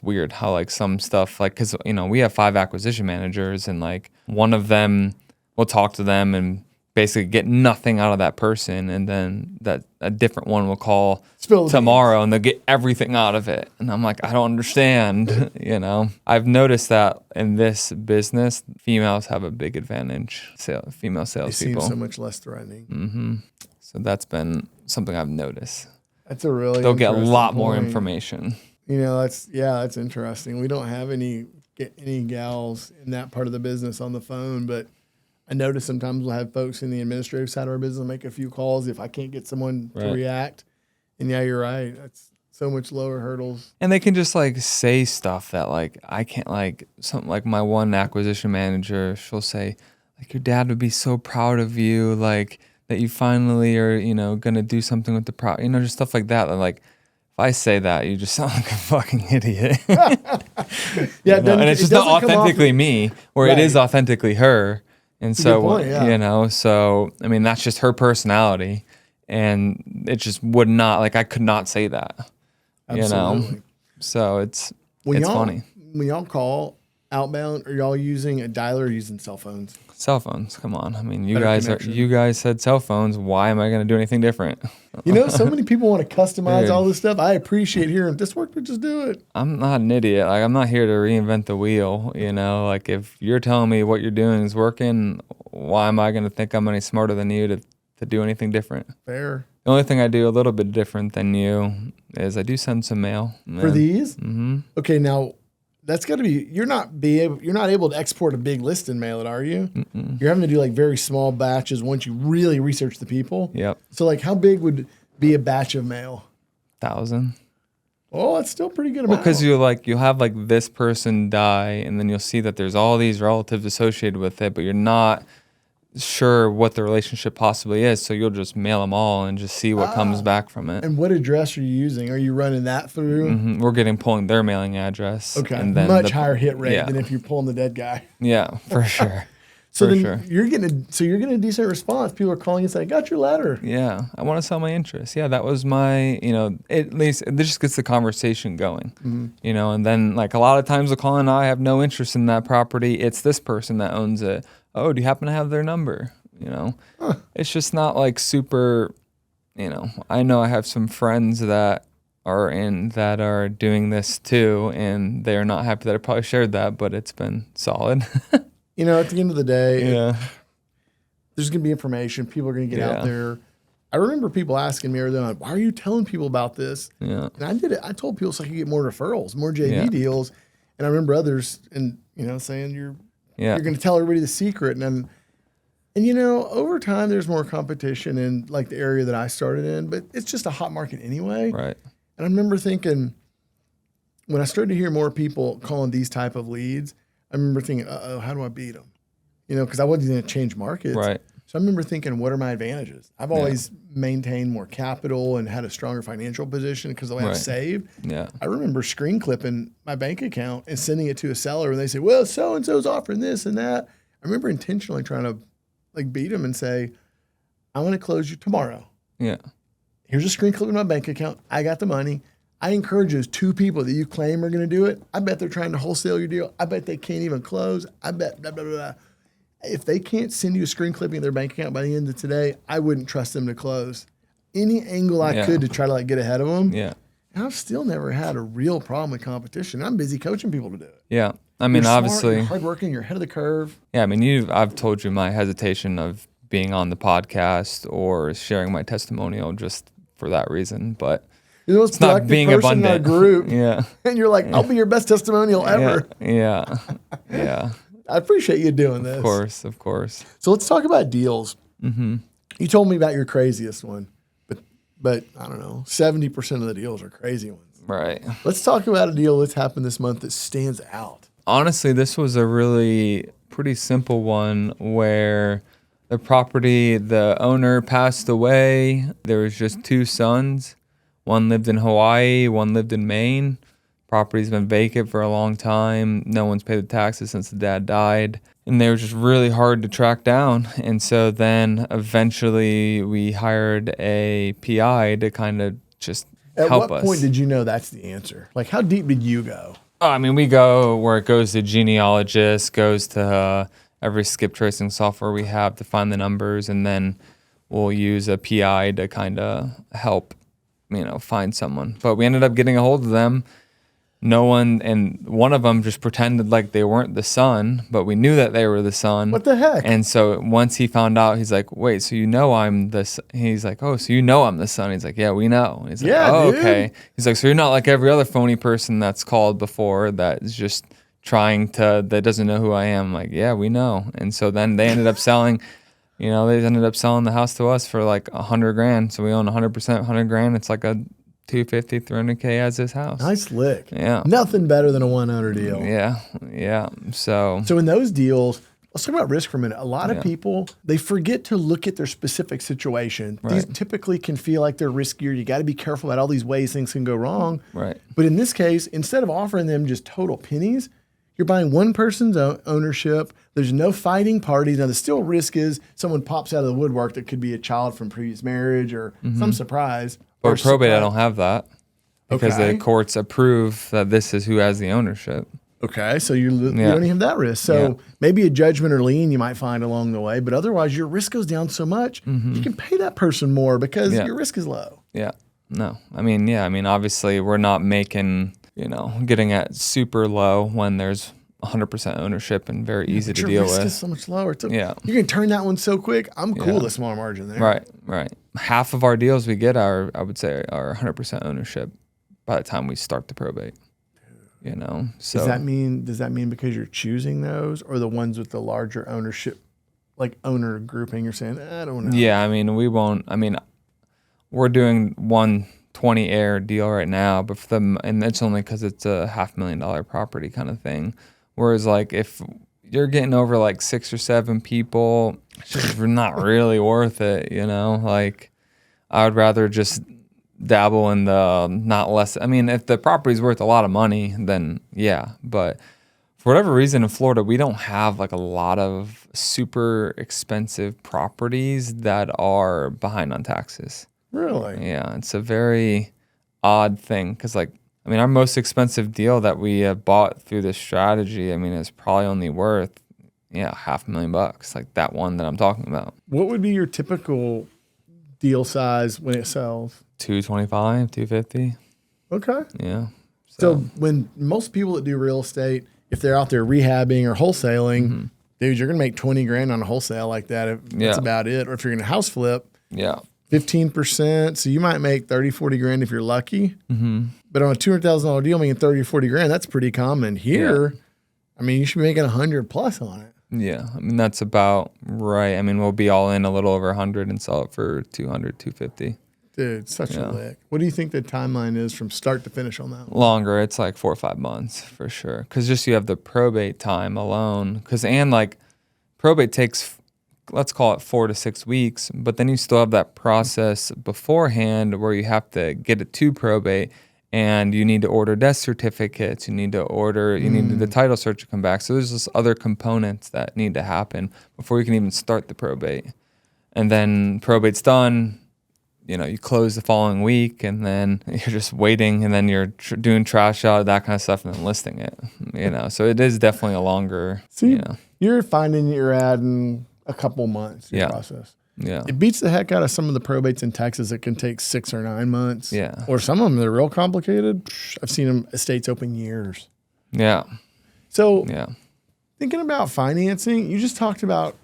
weird how some stuff, because, we have 5 acquisition managers, and one of them will talk to them and basically get nothing out of that person, and then a different one will call tomorrow and they'll get everything out of it. And I'm like, I don't understand. I've noticed that in this business, females have a big advantage. Female salespeople. They seem so much less threatening. Mm-hmm. So that's been something I've noticed. That's a really they'll get a lot more information. That's interesting. We don't have any gals in that part of the business on the phone, but I notice sometimes we'll have folks in the administrative side of our business make a few calls if I can't get someone to react. And yeah, you're right. So much lower hurdles. And they can just like say stuff that like I can't, like something like my one acquisition manager, she'll say like, your dad would be so proud of you, like that you finally are, gonna do something with the just stuff like that. Like if I say that, you just sound like a fucking idiot. Yeah, and it's just not authentically me, or Right. it is authentically her. And That's a so, good point, yeah. so I mean, that's just her personality, and it just would not, like, I could not say that. Absolutely. So it's When funny. When y'all call outbound, are y'all using a dialer or using cell phones? Cell phones, come on. I mean, Better connection. you guys said cell phones. Why am I going to do anything different? So many people want to customize all this stuff. I appreciate hearing, this worked, but just do it. I'm not an idiot. Like, I'm not here to reinvent the wheel. Like if you're telling me what you're doing is working, why am I going to think I'm any smarter than you to do anything different? Fair. The only thing I do a little bit different than you is I do send some mail. For these? Mm-hmm. Okay, now that's got to be, you're not able to export a big list and mail it, are you? Mm-mm. You're having to do like very small batches once you really research the people. Yep. So like how big would be a batch of mail? 1,000. Oh, that's still a pretty good amount. Because you'll have like this person die, and then you'll see that there's all these relatives associated with it, but you're not sure what the relationship possibly is, so you'll just mail them all and just see what comes back from it. And what address are you using? Are you running that through? Mm-hmm. We're pulling their mailing address. Okay, and then much higher hit rate yeah. than if you're pulling the dead guy. Yeah, for sure. So for then sure. you're getting a decent response. People are calling and saying, "Got your letter." Yeah, I want to sell my interest. Yeah, that was my, at least it just gets the conversation going. Mm-hmm. And then like a lot of times they'll call in, I have no interest in that property. It's this person that owns it. Oh, do you happen to have their number? Huh. It's just not like super, I know I have some friends that are doing this too, and they're not happy that I probably shared that, but it's been solid. At the end of the day, Yeah. there's going to be information. People are going to get out there. I remember people asking me earlier on, why are you telling people about this? Yeah. And I did it. I told people so I could get more referrals, more JV Yeah. deals. And I remember others saying you're going to tell everybody the secret. And over time there's more competition in like the area that I started in, but it's just a hot market anyway. Right. And I remember thinking, when I started to hear more people calling these type of leads, I remember thinking, how do I beat them? Because I wasn't going to change markets. Right. So I remember thinking, what are my advantages? I've always maintained more capital and had a stronger financial position because the way I've saved. Yeah. I remember screen clipping my bank account and sending it to a seller, and they say, well, so-and-so's offering this and that. I remember intentionally trying to like beat them and say, I want to close you tomorrow. Yeah. Here's a screen clip in my bank account. I got the money. I encourage those two people that you claim are going to do it. I bet they're trying to wholesale your deal. I bet they can't even close. I bet blah, blah, blah, blah. If they can't send you a screen clipping of their bank account by the end of today, I wouldn't trust them to close. Any angle I could to try to like get ahead of them. Yeah. And I've still never had a real problem with competition. I'm busy coaching people to do it. Yeah. I mean, You're obviously. smart, you're hardworking, you're ahead of the curve. Yeah. I mean, I've told you my hesitation of being on the podcast or sharing my testimonial just for that reason, but It's not being abundant. in our group. Yeah. And you're like, I'll be your best testimonial ever. Yeah. Yeah. I appreciate you doing this. Of course. So let's talk about deals. Mm-hmm. You told me about your craziest one, but I don't know, 70% of the deals are crazy ones. Right. Let's talk about a deal that's happened this month that stands out. Honestly, this was a really pretty simple one where the owner passed away. There was just two sons. One lived in Hawaii, one lived in Maine. Property's been vacant for a long time. No one's paid the taxes since the dad died. And they were just really hard to track down. And so then eventually we hired a PI to kind of just help us. At what point did you know that's the answer? Like, how deep did you go? I mean, we go where it goes to genealogists, goes to every skip tracing software we have to find the numbers, and then we'll use a PI to kind of help, find someone. But we ended up getting a hold of them. No one, and one of them just pretended like they weren't the son, but we knew that they were the son. What the heck? And so once he found out, he's like, wait, so I'm the son? He's like, oh, so I'm the son? He's like, yeah, we know. He's like, oh, dude. okay. He's like, so you're not like every other phony person that's called before that is just that doesn't know who I am. I'm like, yeah, we know. And so then they ended up selling, the house to us for like $100,000. So we own 100%, $100,000. It's like a 250, 300K as his house. Nice lick. Yeah. Nothing better than a one owner deal. Yeah. So in those deals, let's talk about risk for a minute. A lot of Yeah. people, they forget to look at their specific situation. These Right. typically can feel like they're riskier. You got to be careful about all these ways things can go wrong. Right. But in this case, instead of offering them just total pennies, you're buying one person's ownership. There's no fighting parties. Now, the still risk is someone pops out of the woodwork that could be a child from previous marriage or some surprise. Or probate, I don't have that because Okay. the courts approve that this is who has the ownership. Okay, so you don't Yeah. even have that risk. So maybe a judgment or lien you might find along the way, but otherwise your risk goes down so much, you can pay that person more because Yeah. your risk is low. Yeah. No. I mean, obviously we're not making, getting at super low when there's 100% ownership and very easy to Your deal risk with. is so much lower. Yeah. You can turn that one so quick. I'm cool Yeah. with a small margin there. Right. Half of our deals we get are, I would say, are 100% ownership by the time we start the probate. So Does that mean because you're choosing those or the ones with the larger ownership, like owner grouping, you're saying, I don't know. Yeah, we won't. We're doing 120 air deal right now, but for them, and it's only because it's a $500,000 property kind of thing. Whereas, like, if you're getting over like 6 or 7 people, it's just not really worth it. Like, I would rather just dabble in the not less. If the property's worth a lot of money, then yeah. But for whatever reason in Florida, we don't have like a lot of super expensive properties that are behind on taxes. Really? Yeah, it's a very odd thing because, like, our most expensive deal that we have bought through this strategy, is probably only worth, $500,000, like that one that I'm talking about. What would be your typical deal size when it sells? 225, 250. Okay. Yeah. So when most people that do real estate, if they're out there rehabbing or wholesaling, dude, you're gonna make 20 grand on a wholesale like that. That's about it. Or if you're gonna house flip, 15%. So you might make 30, 40 grand if you're lucky. But on a $200,000 deal, making 30 or 40 grand, that's pretty common. Here, you should be making 100 plus on it. Yeah. That's about right. We'll be all in a little over 100 and sell it for 200, 250. Dude, such a lick. What do you think the timeline is from start to finish on that one? Longer. It's like 4 or 5 months for sure. Because just you have the probate time alone. Probate takes, let's call it 4 to 6 weeks, but then you still have that process beforehand where you have to get it to probate and you need to order death certificates. You need the title search to come back. So there's just other components that need to happen before you can even start the probate. And then probate's done. You close the following week and then you're just waiting and then you're doing trash out, that kind of stuff, and then listing it, so it is definitely a longer, You're finding you're adding a couple months to your process. Yeah. It beats the heck out of some of the probates in Texas that can take 6 or 9 months. Yeah. Or some of them that are real complicated. I've seen them estates open years. Yeah. So thinking about financing, you just talked about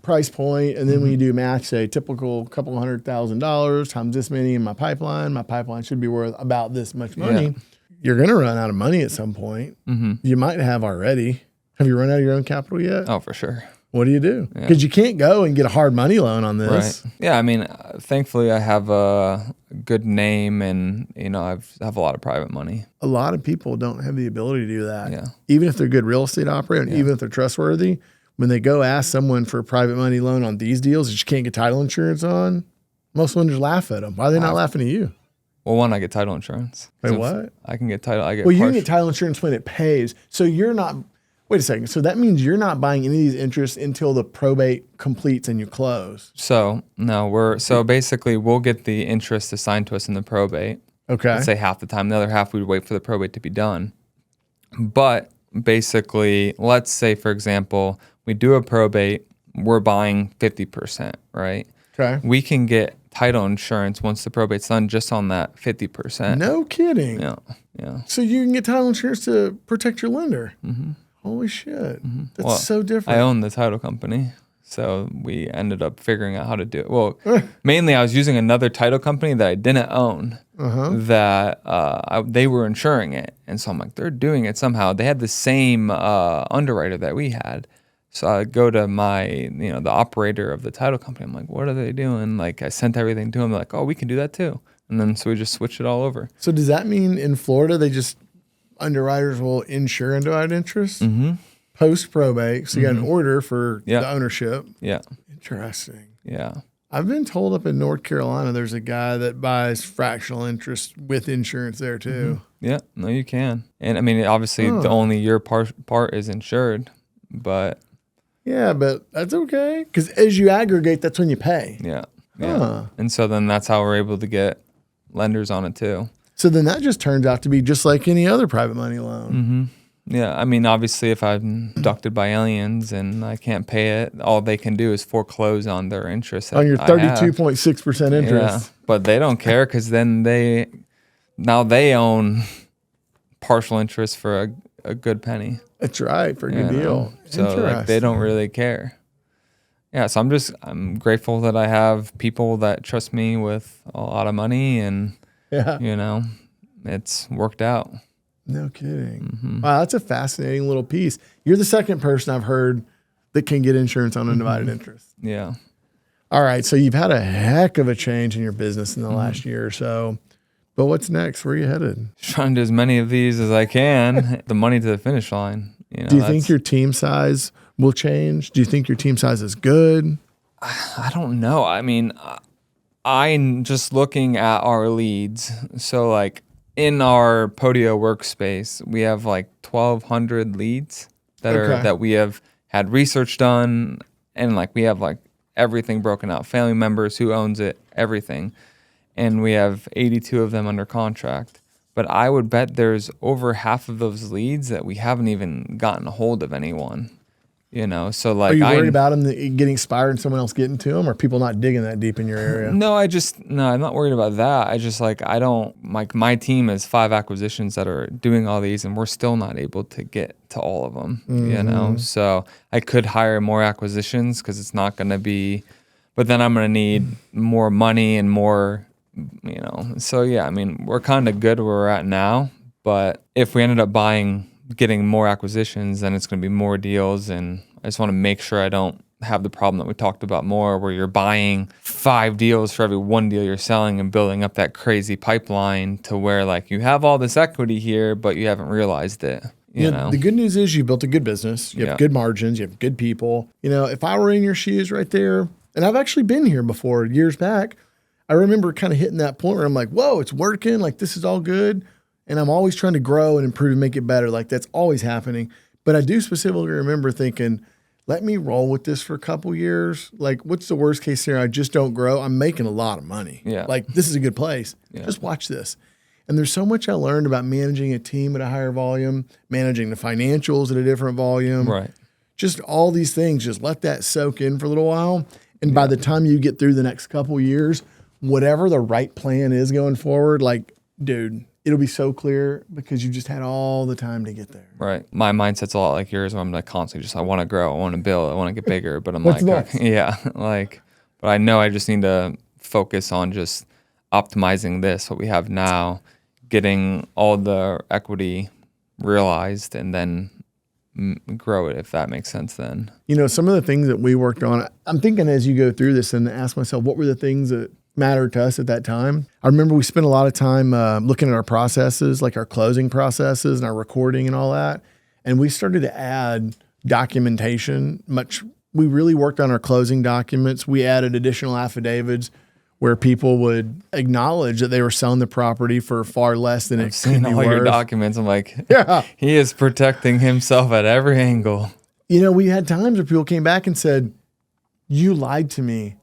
price point, and then when you do match, say typical couple $100,000 times this many in my pipeline should be worth about this much money. You're going to run out of money at some point. You might have already. Have you run out of your own capital yet? Oh, for sure. What do you do? Because you can't go and get a hard money loan on this. Right. Yeah. Thankfully I have a good name and, I have a lot of private money. A lot of people don't have the ability to do that. Yeah. Even if they're good real estate operator, and even if they're trustworthy, when they go ask someone for a private money loan on these deals that you can't get title insurance on, most lenders laugh at them. Why are they not laughing at you? Well, one, I get title insurance. Wait, what? I can get title. I get Well, you can get title insurance when it pays. So you're not, wait a second. So that means you're not buying any of these interests until the probate completes and you close. So no, basically we'll get the interest assigned to us in the probate. Okay. Let's say half the time. The other half we'd wait for the probate to be done. But basically, let's say, for example, we do a probate, we're buying 50%, right? Okay. We can get title insurance once the probate's done just on that 50%. No kidding. Yeah. So you can get title insurance to protect your lender. Holy shit. That's so different. I own the title company, so we ended up figuring out how to do it. Well, mainly I was using another title company that I didn't own that they were insuring it. And so I'm like, they're doing it somehow. They had the same underwriter that we had. So I go to my, the operator of the title company. I'm like, what are they doing? Like, I sent everything to him. They're like, oh, we can do that too. And then so we just switched it all over. So does that mean in Florida underwriters will insure undivided interest post probate? So you got an order for the ownership. Yeah. Interesting. Yeah. I've been told up in North Carolina there's a guy that buys fractional interest with insurance there too. Yeah. No, you can. And I mean, obviously the only your part is insured, but. Yeah, but that's okay. Because as you aggregate, that's when you pay. Yeah. Yeah. And so then that's how we're able to get lenders on it too. So then that just turns out to be just like any other private money loan. Yeah. I mean, obviously if I'm abducted by aliens and I can't pay it, all they can do is foreclose on their interest. On your 32.6% interest. Yeah. But they don't care because then they own partial interest for a good penny. That's right. For a good deal. So like, they don't really care. Yeah, so I'm grateful that I have people that trust me with a lot of money, and it's worked out. No kidding. Wow, that's a fascinating little piece. You're the second person I've heard that can get insurance on undivided interest. Yeah. All right, so you've had a heck of a change in your business in the last year or so. But what's next? Where are you headed? Trying to do as many of these as I can. The money to the finish line. Do you think your team size will change? Do you think your team size is good? I don't know. I mean, I'm just looking at our leads. So like in our Podio workspace, we have like 1,200 leads that we have had research done, and like we have like everything broken out, family members, who owns it, everything. And we have 82 of them under contract. But I would bet there's over half of those leads that we haven't even gotten a hold of anyone. So like, are you worried about them getting expired and someone else getting to them, or people not digging that deep in your area? No, I'm not worried about that. I just like, my team has 5 acquisitions that are doing all these, and we're still not able to get to all of them, So I could hire more acquisitions because it's not going to be, but then I'm going to need more money and more, So yeah, I mean, we're kind of good where we're at now, but if we ended up getting more acquisitions, then it's going to be more deals. And I just want to make sure I don't have the problem that we talked about more, where you're buying 5 deals for every 1 deal you're selling and building up that crazy pipeline to where like you have all this equity here, but you haven't realized it. You know? The good news is you built a good business. You have good margins. You have good people. If I were in your shoes right there, and I've actually been here before years back, I remember kind of hitting that point where I'm like, whoa, it's working. Like, this is all good. And I'm always trying to grow and improve and make it better. Like, that's always happening. But I do specifically remember thinking, let me roll with this for a couple years. Like, what's the worst case scenario? I just don't grow. I'm making a lot of money. Yeah. Like, this is a good place. Yeah. Just watch this. And there's so much I learned about managing a team at a higher volume, managing the financials at a different volume. Right. Just all these things. Just let that soak in for a little while. And by the time you get through the next couple years, whatever the right plan is going forward, like, dude, it'll be so clear because you just had all the time to get there. Right. My mindset's a lot like yours, where I'm like constantly I want to grow, I want to build, I want to get bigger. But I'm What's like, next? But I know I just need to focus on just optimizing what we have now, getting all the equity realized, and then grow it, if that makes sense then. Some of the things that we worked on, I'm thinking as you go through this and ask myself, what were the things that mattered to us at that time? I remember we spent a lot of time looking at our processes, like our closing processes and our recording and all that. And we started to add documentation. We really worked on our closing documents. We added additional affidavits where people would acknowledge that they were selling the property for far less than it could be worth. I've seen all your documents. I'm like, yeah, he is protecting himself at every angle. We had times where people came back and said, you lied to me.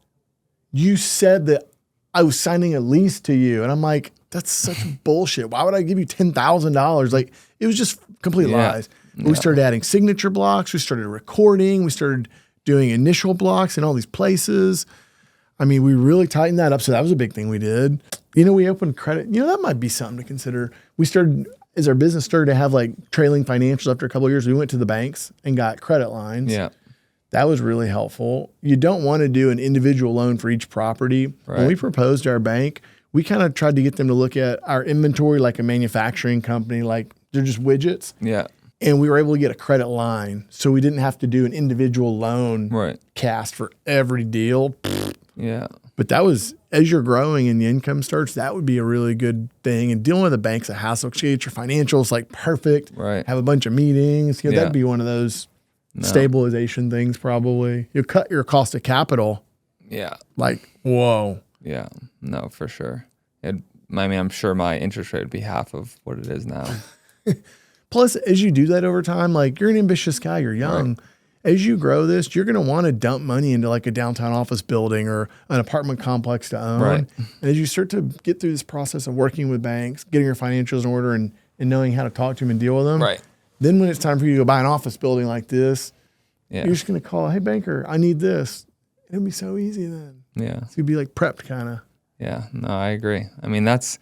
You said that I was signing a lease to you. And I'm like, that's such bullshit. Why would I give you $10,000? Like, it was just complete lies. Yeah. We started adding signature blocks. We started recording. We started doing initial blocks in all these places. I mean, we really tightened that up. So that was a big thing we did. We opened credit. That might be something to consider. We started, as our business started to have like trailing financials after a couple of years, we went to the banks and got credit lines. Yeah. That was really helpful. You don't want to do an individual loan for each property. Right. When we proposed to our bank, we kind of tried to get them to look at our inventory like a manufacturing company, like they're just widgets. Yeah. And we were able to get a credit line. So we didn't have to do an individual loan cast for every deal. Yeah. But that was, as you're growing and the income starts, that would be a really good thing. And dealing with the bank's a hassle. Get your financials like perfect. Right. Have a bunch of meetings. That'd be one of those stabilization things probably. You'll cut your cost of capital. Yeah. Like, whoa. Yeah. No, for sure. I'm sure my interest rate would be half of what it is now. Plus, as you do that over time, like you're an ambitious guy, you're young. Right. As you grow this, you're going to want to dump money into like a downtown office building or an apartment complex to own. Right. And as you start to get through this process of working with banks, getting your financials in order and knowing how to talk to them and deal with them, right. Then when it's time for you to go buy an office building like this, you're just going to call, hey, banker, I need this. It'll be so easy then. Yeah. So you'd be like prepped kind of. Yeah. No, I agree. I mean, that's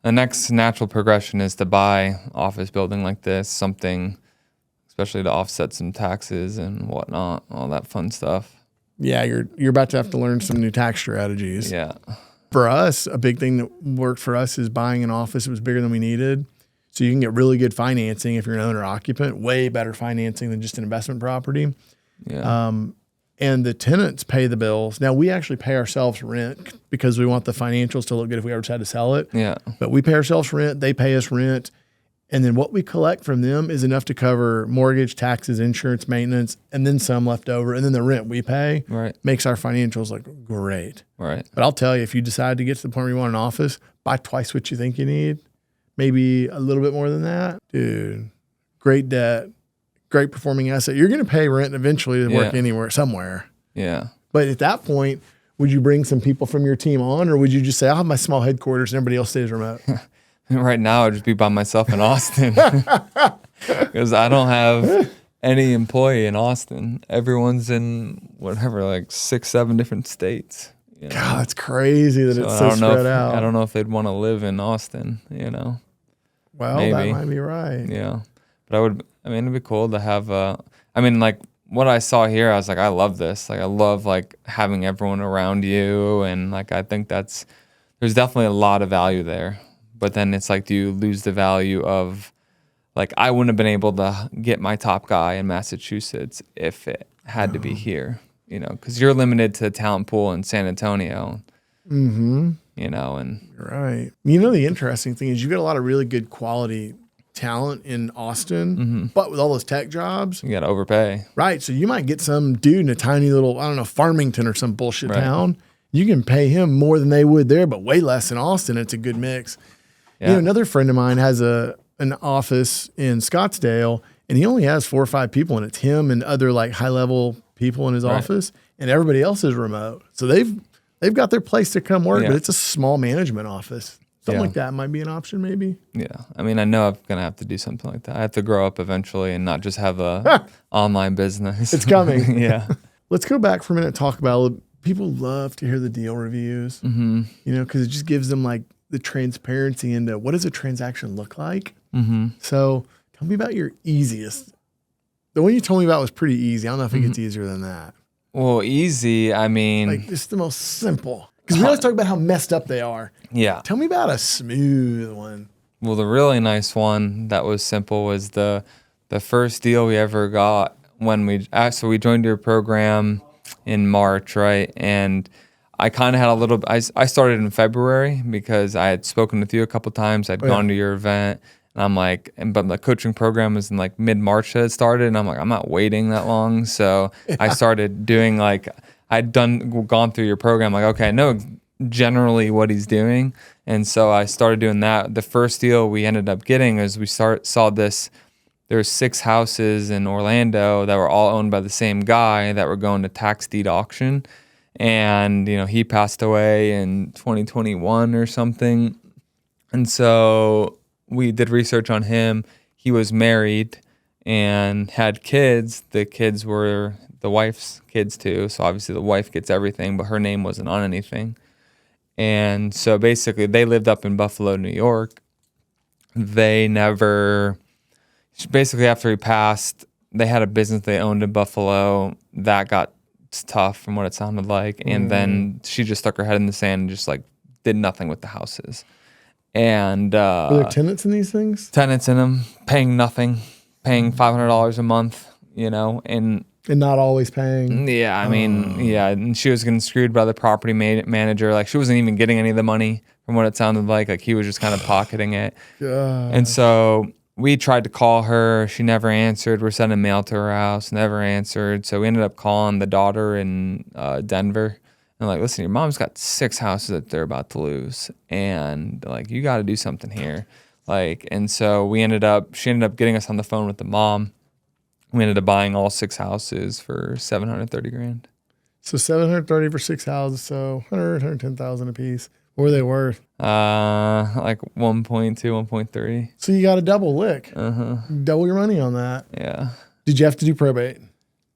the next natural progression is to buy office building like this, something especially to offset some taxes and whatnot, all that fun stuff. Yeah, you're about to have to learn some new tax strategies. Yeah. For us, a big thing that worked for us is buying an office. It was bigger than we needed. So you can get really good financing if you're an owner occupant, way better financing than just an investment property. Yeah. And the tenants pay the bills. Now, we actually pay ourselves rent because we want the financials to look good if we ever decide to sell it. Yeah. But we pay ourselves rent. They pay us rent. And then what we collect from them is enough to cover mortgage, taxes, insurance, maintenance, and then some left over. And then the rent we pay makes our financials look great. Right. But I'll tell you, if you decide to get to the point where you want an office, buy twice what you think you need, maybe a little bit more than that. Dude, great debt, great performing asset. You're going to pay rent eventually to work anywhere, somewhere. Yeah. But at that point, would you bring some people from your team on, or would you just say, I'll have my small headquarters and everybody else stays remote? Right now, I'd just be by myself in Austin because I don't have any employee in Austin. Everyone's in whatever, like 6, 7 different states. You know? God, that's crazy that it's so spread out. I don't know if they'd want to live in Austin, you know. Well, maybe. That might be right. Yeah. But it'd be cool to have, like what I saw here, I was like, I love this. Like, I love like having everyone around you. And like, I think there's definitely a lot of value there. But then it's like, do you lose the value of, like, I wouldn't have been able to get my top guy in Massachusetts if it had to be here, you know, because you're limited to the talent pool in San Antonio. Mm-hmm. You know, and right. You know, the interesting thing is you got a lot of really good quality talent in Austin, but with all those tech jobs, you got to overpay. Right. So you might get some dude in a tiny little, I don't know, Farmington or some bullshit town. You can pay him more than they would there, but way less in Austin. It's a good mix. Yeah. You know, another friend of mine has an office in Scottsdale, and he only has 4 or 5 people, and it's him and other like high level people in his office, and everybody else is remote. So they've got their place to come work, but it's a small management office. Something like that might be an option, maybe. Yeah, I mean, I know I'm gonna have to do something like that. I have to grow up eventually and not just have a online business. It's coming. Yeah. Let's go back for a minute and talk about. People love to hear the deal reviews, you know, because it just gives them like the transparency into what does a transaction look like. So tell me about your easiest. The one you told me about was pretty easy. I don't know if it gets easier than that. Well, easy, I mean. Like just the most simple. Because we always talk about how messed up they are. Yeah. Tell me about a smooth one. Well, the really nice one that was simple was the first deal we ever got when we joined your program in March, right? And I kind of had a little, I started in February because I had spoken with you a couple times. I'd gone to your event, and I'm like, but the coaching program was in like mid-March that it started, and I'm like, I'm not waiting that long. So I started doing like, gone through your program, like, okay, I know generally what he's doing. And so I started doing that. The first deal we ended up getting is saw this. There's 6 houses in Orlando that were all owned by the same guy that were going to tax deed auction. And, you know, he passed away in 2021 or something. And so we did research on him. He was married and had kids. The kids were the wife's kids too. So obviously the wife gets everything, but her name wasn't on anything. And so basically they lived up in Buffalo, New York. Basically, after he passed, they had a business they owned in Buffalo. That got tough from what it sounded like. And then she just stuck her head in the sand and just like did nothing with the houses. And were there tenants in these things? Tenants in them, paying nothing, paying $500 a month, you know. And And not always paying. Yeah, I mean, yeah, and she was getting screwed by the property manager. Like, she wasn't even getting any of the money from what it sounded like. Like, he was just kind of pocketing it. And so we tried to call her. She never answered. We're sending mail to her house. Never answered. So we ended up calling the daughter in Denver. And like, listen, your mom's got 6 houses that they're about to lose. And like, you got to do something here. Like, and so she ended up getting us on the phone with the mom. We ended up buying all 6 houses for $730,000. So $730 for 6 houses, so $110,000 a piece. What were they worth? Like 1.2, 1.3. So you got a double lick. Uh-huh. Double your money on that. Yeah. Did you have to do probate?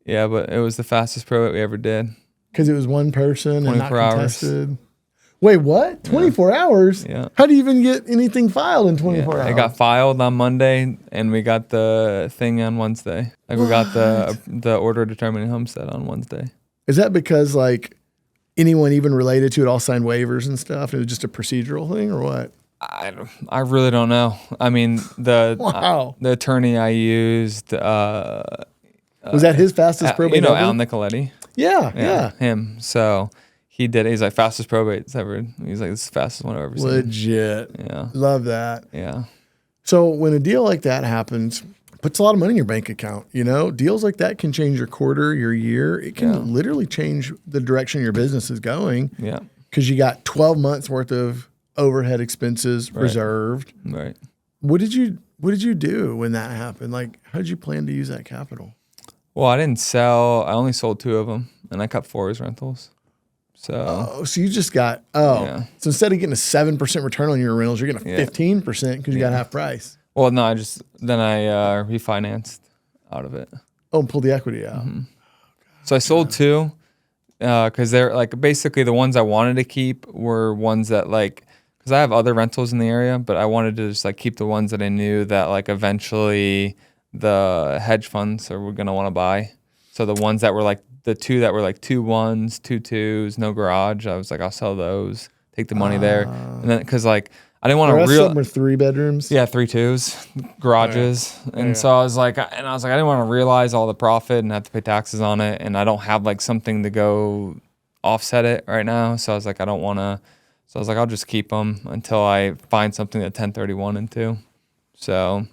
Yeah, but it was the fastest probate we ever did. Because it was one person and not 24 hours. contested. Wait, what? 24 hours? Yeah. How do you even get anything filed in 24 hours? It got filed on Monday, and we got the thing on Wednesday. Like, we got the order determining homestead on Wednesday. Is that because, like, anyone even related to it all signed waivers and stuff? It was just a procedural thing or what? I really don't know. I mean, the attorney I used... was that his fastest probate You know, ever? Al Nicoletti? Yeah. Him. So... He did. He's like, fastest probate ever. He's like, this is the fastest one I've ever seen. Legit. Yeah. Love that. Yeah. So when a deal like that happens, it puts a lot of money in your bank account. You know, deals like that can change your quarter, your year. It can literally change the direction your business is going. Yeah. Because you got 12 months worth of overhead expenses reserved. Right. What did you do when that happened? Like, how did you plan to use that capital? Well, I didn't sell. I only sold 2 of them, and I kept 4 as rentals. So you just got So instead of getting a 7% return on your rentals, you're getting a 15% because you got half price. Well, no, I refinanced out of it. Oh, and pulled the equity out. Mm-hmm. So I sold 2 because they're like basically the ones I wanted to keep were ones that like because I have other rentals in the area, but I wanted to just like keep the ones that I knew that like eventually the hedge funds were gonna want to buy. So the ones that were like the 2 that were like 2 1s, 2 2s, no garage. I was like, I'll sell those, take the money there, and then because like I didn't want to some were 3 bedrooms. Yeah, 3 2s, garages, and so I was like, I didn't want to realize all the profit and have to pay taxes on it, and I don't have like something to go offset it right now. So I was like, I don't want to. So I was like, I'll just keep them until I find something to 1031 into. So,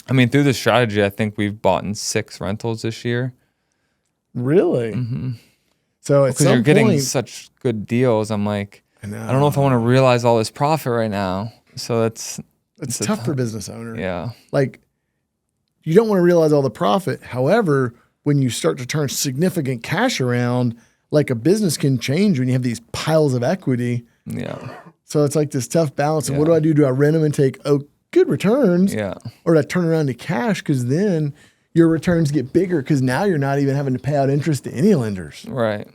I mean, through this strategy, I think we've bought in 6 rentals this year. Really? Mm-hmm. So at some you're getting point, such good deals, I'm like, I don't know if I want to realize all this profit right now. So it's tough for a business owner. Yeah. Like, you don't want to realize all the profit. However, when you start to turn significant cash around, like a business can change when you have these piles of equity. Yeah. So it's like this tough balance. And what do I do? Do I rent them and take good returns? Yeah. Or do I turn around to cash? Because then your returns get bigger because now you're not even having to pay out interest to any lenders. Right.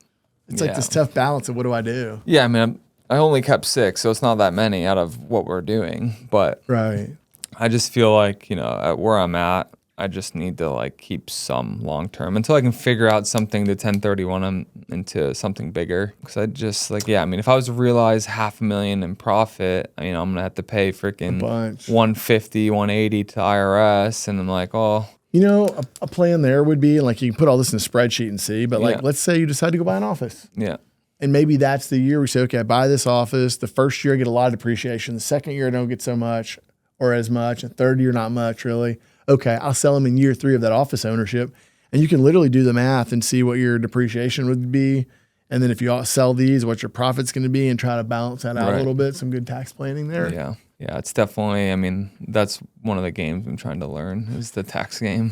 It's like this tough balance of what do I do? Yeah, I mean, I only kept 6, so it's not that many out of what we're doing. But I just feel like, you know, at where I'm at, I just need to like keep some long term until I can figure out something to 1031 into something bigger. Because I just like, I mean, if I was to realize $500,000 in profit, you know, I'm gonna have to pay freaking 150, 180 to IRS, and I'm like, oh. You know, a plan there would be like you can put all this in a spreadsheet and see, but like let's say you decide to go buy an office. Yeah. And maybe that's the year we say, okay, I buy this office. The first year I get a lot of depreciation. The second year I don't get so much or as much. And third year, not much really. Okay, I'll sell them in year 3 of that office ownership. And you can literally do the math and see what your depreciation would be. And then if you sell these, what your profit's going to be and try to balance that out a little bit. Some good tax planning there. Yeah. Yeah, it's definitely, I mean, that's one of the games I'm trying to learn is the tax game.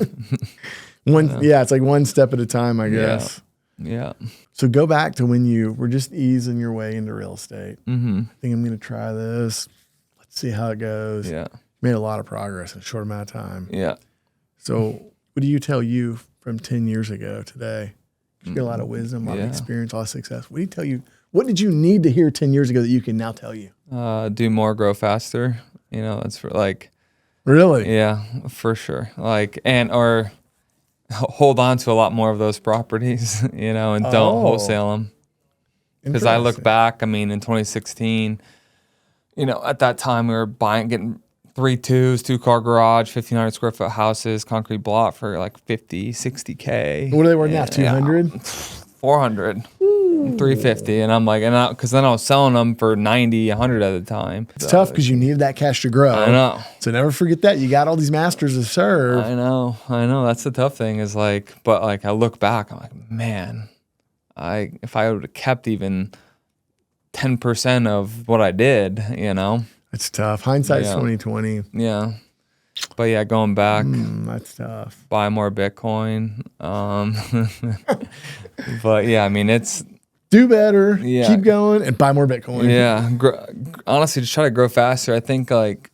It's like one step at a time, I guess. Yeah. So go back to when you were just easing your way into real estate. Mm-hmm. I think I'm going to try this. Let's see how it goes. Yeah. Made a lot of progress in a short amount of time. Yeah. So what do you tell you from 10 years ago today? You get a lot of wisdom, a lot of experience, a lot of success. What do you tell you? What did you need to hear 10 years ago that you can now tell you? Do more, grow faster. You know, that's for like. Really? Yeah, for sure. Like, or hold on to a lot more of those properties, you know, and don't wholesale them. Because I look back, I mean, in 2016, you know, at that time we were getting 3.2s, 2-car garage, 1,500 square foot houses, concrete block for like 50, 60K. What are they worth now? 200? 400. 350, and I'm like, because then I was selling them for 90, 100 at a time. It's tough because you needed that cash to grow. I know. So never forget that. You got all these masters to serve. I know. That's the tough thing is like, but like I look back, I'm like, man, if I would have kept even 10% of what I did, It's tough. Hindsight's 2020. Yeah. But yeah, going back, that's tough. buy more Bitcoin. But yeah, I mean, it's do better, yeah. keep going, and buy more Bitcoin. Yeah. Honestly, just try to grow faster. I think like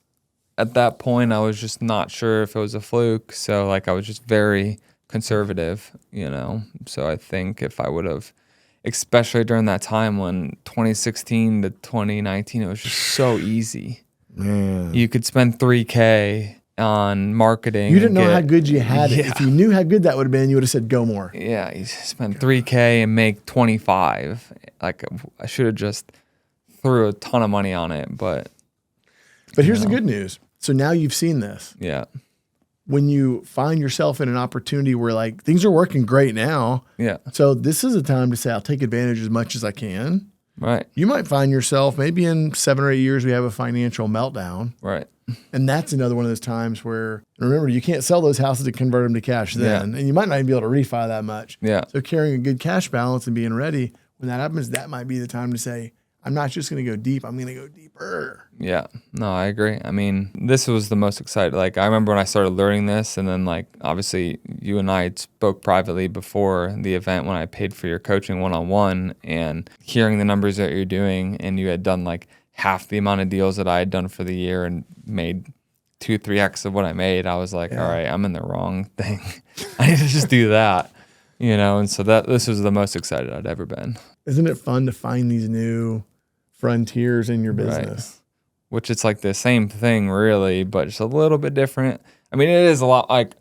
at that point, I was just not sure if it was a fluke. So like I was just very conservative, So I think if I would have, especially during that time when 2016 to 2019, it was just so easy. Man. You could spend $3K on marketing. You didn't know how good you had it. If you knew how good that would have been, you would have said, go more. Yeah, you spend $3K and make 25. Like I should have just threw a ton of money on it, but here's the good news. So now you've seen this. Yeah. When you find yourself in an opportunity where like things are working great now. Yeah. So this is a time to say, I'll take advantage as much as I can. Right. You might find yourself maybe in 7 or 8 years, we have a financial meltdown. Right. And that's another one of those times where, remember, you can't sell those houses to convert them to cash then. And you might not even be able to refi that much. Yeah. So carrying a good cash balance and being ready, when that happens, that might be the time to say, I'm not just going to go deep, I'm going to go deeper. Yeah. No, I agree. I mean, this was the most exciting. Like, I remember when I started learning this, and then, like, obviously, you and I spoke privately before the event when I paid for your coaching one-on-one, and hearing the numbers that you're doing, and you had done, like, half the amount of deals that I had done for the year and made 2-3x of what I made, I was like, all right, I'm in the wrong thing. I need to just do that, And so this was the most excited I'd ever been. Isn't it fun to find these new frontiers in your business? Right. Which it's like the same thing really, but just a little bit different. I mean, it is a lot like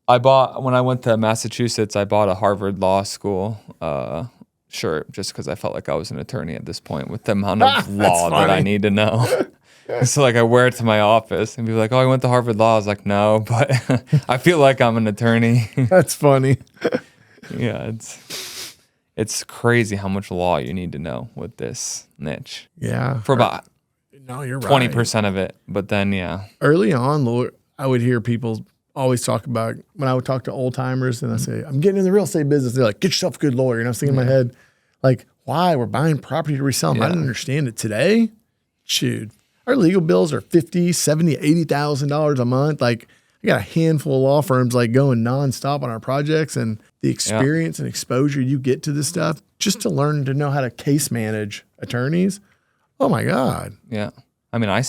when I went to Massachusetts, I bought a Harvard Law School shirt just because I felt like I was an attorney at this point with the amount of law that I need to know. So like I wear it to my office and people are like, oh, I went to Harvard Law. I was like, no, but I feel like I'm an attorney. That's funny. Yeah, it's crazy how much law you need to know with this niche. Yeah. For about no, you're right. 20% of it, but then early on, Lord, I would hear people always talk about when I would talk to old timers and I say, I'm getting in the real estate business. They're like, get yourself a good lawyer. And I was thinking in my head, like, why? We're buying property to resell them. I didn't understand it today. Shoot. Our legal bills are $50,000, $70,000, $80,000 a month. Like, I got a handful of law firms like going nonstop on our projects, and the experience and exposure you get to this stuff just to learn to know how to case manage attorneys. Oh my God. Yeah. I mean, I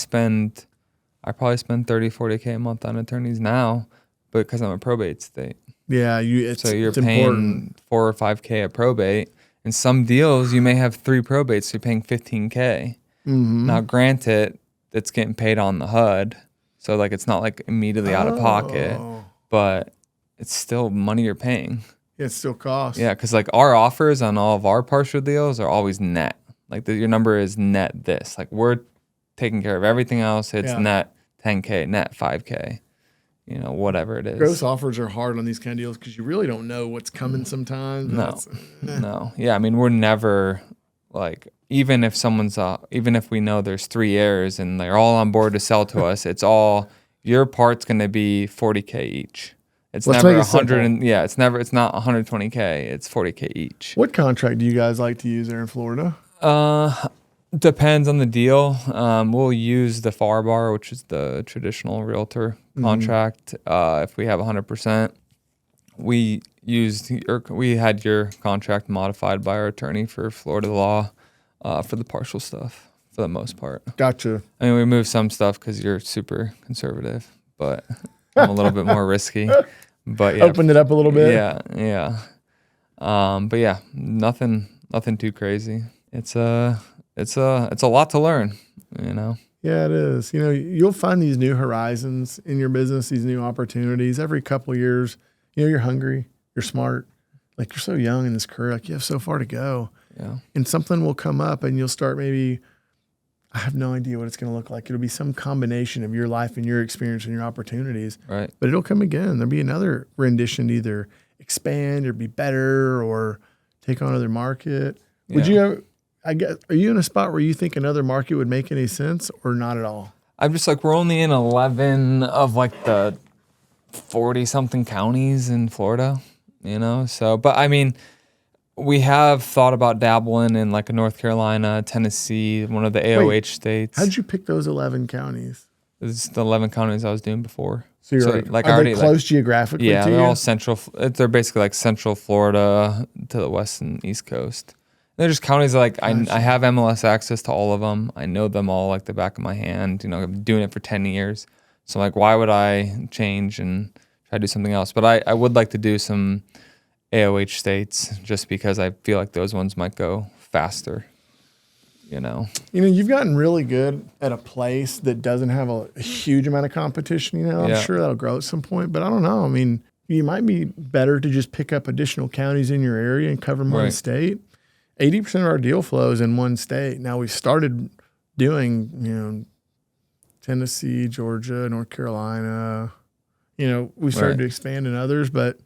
probably spend 30, 40K a month on attorneys now, but because I'm a probate state. Yeah. So you're paying important. 4 or 5K a probate. In some deals, you may have 3 probates, so you're paying 15K. Mm-hmm. Now, granted, it's getting paid on the HUD. So like, it's not like immediately out of pocket, but it's still money you're paying. It still costs. Yeah. Cause like our offers on all of our partial deals are always net. Like your number is net this. Like we're taking care of everything else. It's net 10K, net 5K, whatever it is. Gross offers are hard on these kind of deals because you really don't know what's coming sometimes. No. Yeah. I mean, we're never like, even if we know there's 3 heirs and they're all on board to sell to us, it's all, your part's going to be 40K each. It's never 100. It's not 120K. It's 40K each. What contract do you guys like to use there in Florida? Depends on the deal. We'll use the FAR bar, which is the traditional realtor contract. If we have 100%, we had your contract modified by our attorney for Florida law, for the partial stuff for the most part. Gotcha. I mean, we moved some stuff because you're super conservative, but I'm a little bit more risky. But yeah, opened it up a little bit. Yeah. But yeah, nothing too crazy. It's a lot to learn, Yeah, it is. You'll find these new horizons in your business, these new opportunities every couple of years. You're hungry, you're smart, like you're so young in this career, like you have so far to go. Yeah. And something will come up and you'll start maybe I have no idea what it's going to look like. It'll be some combination of your life and your experience and your opportunities. Right. But it'll come again. There'll be another rendition to either expand or be better or take on another market. Would you ever, I guess, are you in a spot where you think another market would make any sense or not at all? I'm just like, we're only in 11 of like the 40 something counties in Florida, you know? So, but I mean, we have thought about dabbling in like a North Carolina, Tennessee, one of the AOH states. How'd you pick those 11 counties? This is the 11 counties I was doing before. So you're like are already they close like, geographically yeah, to they're you? all central. They're basically like central Florida to the west and east coast. They're just counties that like I have MLS access to all of them. I know them all like the back of my hand. You know, I've been doing it for 10 years. So like, why would I change and try to do something else? But I would like to do some AOH states just because I feel like those ones might go faster, you know. You know, you've gotten really good at a place that doesn't have a huge amount of competition, you know. I'm sure that'll grow at some point, but I don't know. I mean, you might be better to just pick up additional counties in your area and cover one state. 80% of our deal flow is in one state. Now we've started doing, you know, Tennessee, Georgia, North Carolina. You know, we started to expand in others, but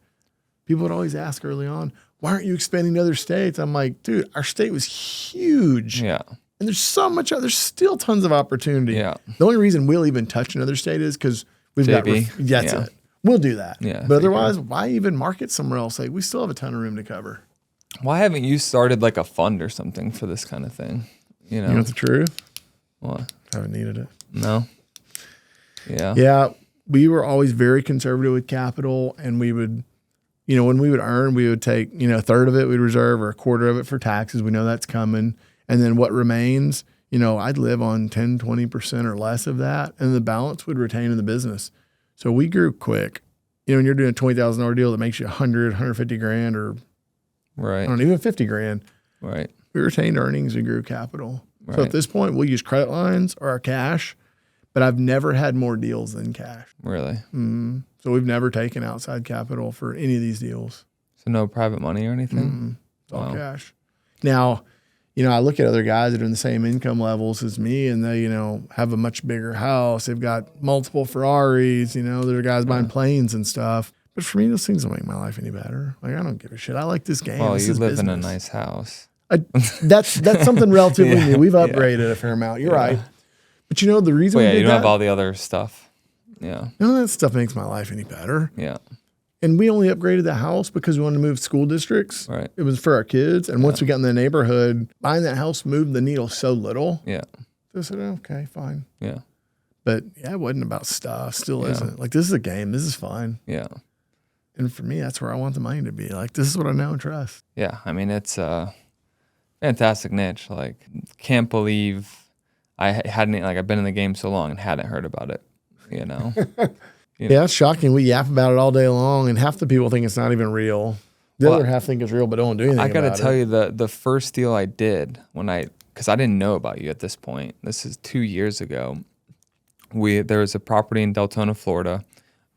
people would always ask early on, why aren't you expanding to other states? I'm like, dude, our state was huge. Yeah. And there's so much, there's still tons of opportunity. Yeah. The only reason we'll even touch another state is because we've got, that's it. We'll do that. Yeah. But otherwise, why even market somewhere else? Like, we still have a ton of room to cover. Why haven't you started like a fund or something for this kind of thing? You know, You know the truth? what? I haven't needed it. No. Yeah. Yeah. We were always very conservative with capital, and we would, you know, when we would earn, we would take, you know, a third of it we'd reserve or a quarter of it for taxes. We know that's coming. And then what remains, you know, I'd live on 10, 20% or less of that. And the balance would retain in the business. So we grew quick. You know, when you're doing a $20,000 deal that makes you 100, 150 grand or I don't know, even 50 grand. Right. We retained earnings and grew capital. So at this point, we'll use credit lines or our cash, but I've never had more deals than cash. Really? Mm-hmm. So we've never taken outside capital for any of these deals. So no private money or anything? Mm-hmm. It's all cash. Now, you know, I look at other guys that are in the same income levels as me, and they, you know, have a much bigger house. They've got multiple Ferraris. You know, there are guys buying planes and stuff. But for me, those things don't make my life any better. Like, I don't give a shit. I like this game. Well, this you is live business. in a nice house. That's something relatively new. We've upgraded a fair amount. You're right. But you know, the reason we did you don't that, have all the other stuff. Yeah. none of that stuff makes my life any better. Yeah. And we only upgraded the house because we wanted to move school districts. Right. It was for our kids. And once we got in the neighborhood, buying that house moved the needle so little. Yeah. So I said, okay, fine. Yeah. But yeah, it wasn't about stuff. Still Yeah. isn't. Like, this is a game. This is fine. Yeah. And for me, that's where I want the money to be. Like, this is what I know and trust. Yeah. I mean, it's a fantastic niche. Like, can't believe I hadn't, like, I've been in the game so long and hadn't heard about it, you know? Yeah, it's shocking. We yap about it all day long, and half the people think it's not even real. The other half think it's real, but don't do anything I got to about tell it. you, the first deal I did because I didn't know about you at this point. This is 2 years ago. There was a property in Deltona, Florida.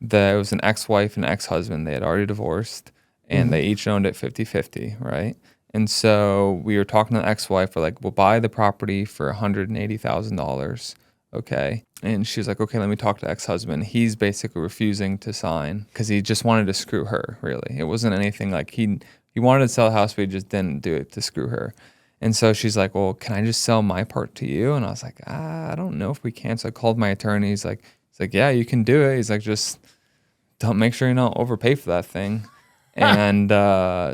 There was an ex-wife and ex-husband. They had already divorced, and they each owned it 50-50, right? And so we were talking to the ex-wife. We're like, we'll buy the property for $180,000. Okay. And she was like, okay, let me talk to the ex-husband. He's basically refusing to sign because he just wanted to screw her, really. It wasn't anything like he wanted to sell the house, but he just didn't do it to screw her. And so she's like, well, can I just sell my part to you? And I was like, I don't know if we can. So I called my attorney. He's like, yeah, you can do it. He's like, just don't make sure you don't overpay for that thing. And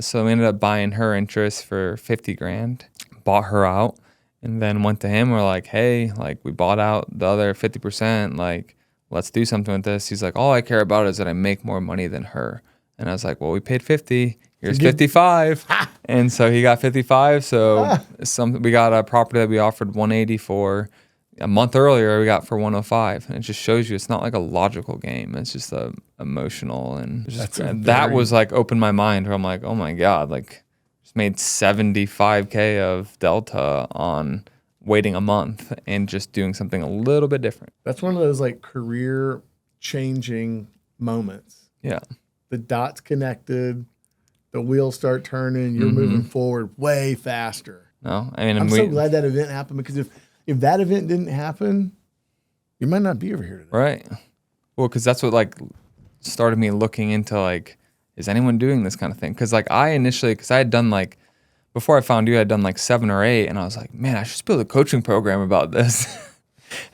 so we ended up buying her interest for 50 grand, bought her out, and then went to him. We're like, hey, like, we bought out the other 50%. Like, let's do something with this. He's like, all I care about is that I make more money than her. And I was like, well, we paid 50. Here's 55. And so he got 55. So we got a property that we offered 180 for. A month earlier, we got for 105. And it just shows you it's not like a logical game. It's just emotional. And that was like opened my mind where I'm like, oh my God, like just made 75K of delta on waiting a month and just doing something a little bit different. That's one of those like career changing moments. Yeah. The dots connected, the wheels start turning, you're moving forward way faster. No, I mean, I'm so glad that event happened because if that event didn't happen, you might not be over here today. Right. Well, because that's what like started me looking into like, is anyone doing this kind of thing? Because like I had done like, before I found you, I had done like 7 or 8, and I was like, man, I should build a coaching program about this.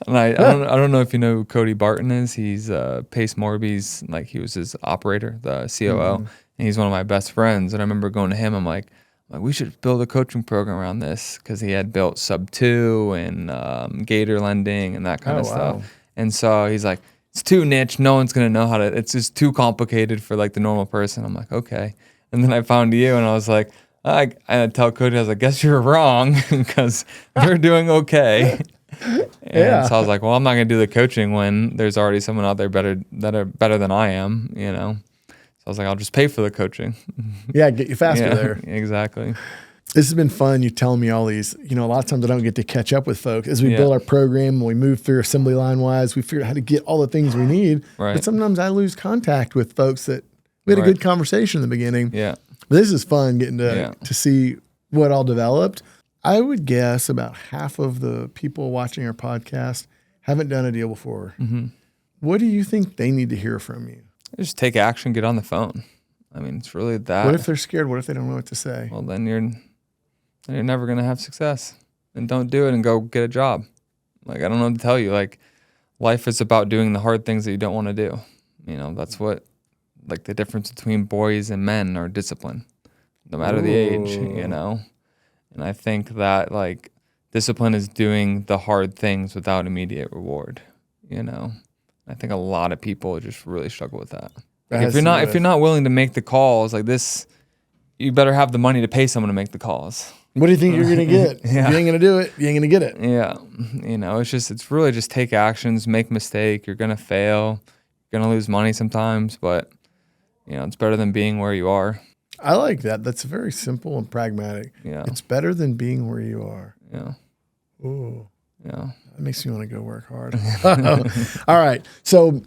And I don't know if you know who Cody Barton is. He's Pace Morby's, like he was his operator, the COO, and he's one of my best friends. And I remember going to him, I'm like, we should build a coaching program around this, because he had built Sub 2 and Gator lending and that kind of stuff. Wow. And so he's like, it's too niche. No one's gonna know how to. It's just too complicated for like the normal person. I'm like, okay. And then I found you, and I was like, I tell Cody, I was like, guess you're wrong, because we're doing okay. And so I was like, well, I'm not gonna do the coaching when there's already someone out there that are better than I am, you know. So I was like, I'll just pay for the coaching. Yeah, get you faster there. Exactly. This has been fun. You telling me all these, a lot of times I don't get to catch up with folks as we build our program and we move through assembly line wise, we figure out how to get all the things we need. Right. But sometimes I lose contact with folks that we had a good conversation in the beginning. Yeah. But this is fun getting to see what all developed. I would guess about half of the people watching our podcast haven't done a deal before. Mm-hmm. What do you think they need to hear from you? Just take action, get on the phone. I mean, it's really that. What if they're scared? What if they don't know what to say? Well, then you're never going to have success. And don't do it and go get a job. Like, I don't know what to tell you. Like, life is about doing the hard things that you don't want to do. That's what, like, the difference between boys and men are discipline, no matter the age, And I think that, like, discipline is doing the hard things without immediate reward, I think a lot of people just really struggle with that. Like, if you're not willing to make the calls like this, you better have the money to pay someone to make the calls. What do you think you're going to get? If you ain't going to do it, you ain't going to get it. Yeah. It's really just take actions, make mistake. You're going to fail. You're going to lose money sometimes, but, it's better than being where you are. I like that. That's very simple and pragmatic. Yeah. It's better than being where you are. Yeah. Ooh. Yeah. That makes me want to go work hard. All right. So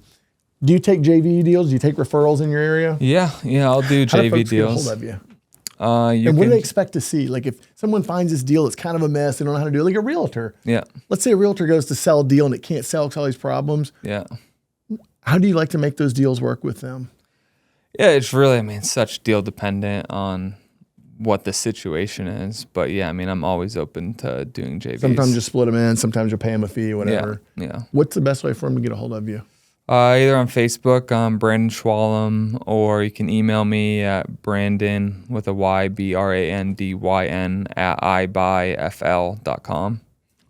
do you take JV deals? Do you take referrals in your area? Yeah. I'll do How JV do folks deals. Get a hold of you? And what do they expect to see? Like if someone finds this deal, it's kind of a mess. They don't know how to do it. Like a realtor. Yeah. Let's say a realtor goes to sell a deal and it can't sell because all these problems. Yeah. How do you like to make those deals work with them? Yeah, it's really, such deal dependent on what the situation is. But yeah, I'm always open to doing JVs. Sometimes you split them in. Sometimes you pay them a fee, whatever. Yeah. What's the best way for them to get a hold of you? Either on Facebook, Brandyn Schwalm, or you can email me at Brandyn with a Y, BRANDYN at ibuyfl.com.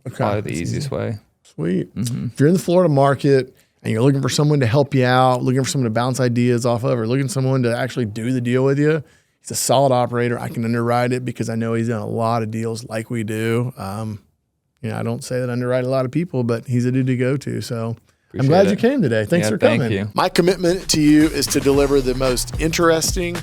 Okay. Probably the easiest way. Sweet. Mm-hmm. If you're in the Florida market and you're looking for someone to help you out, looking for someone to bounce ideas off of, or looking for someone to actually do the deal with you, he's a solid operator. I can underwrite it because I know he's done a lot of deals like we do. I don't say that I underwrite a lot of people, but he's a dude to go to. So I'm glad you came today. Thanks for coming. Thank you. My commitment to you is to deliver the most interesting,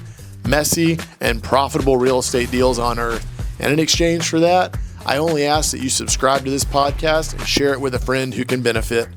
messy, and profitable real estate deals on earth. And in exchange for that, I only ask that you subscribe to this podcast and share it with a friend who can benefit.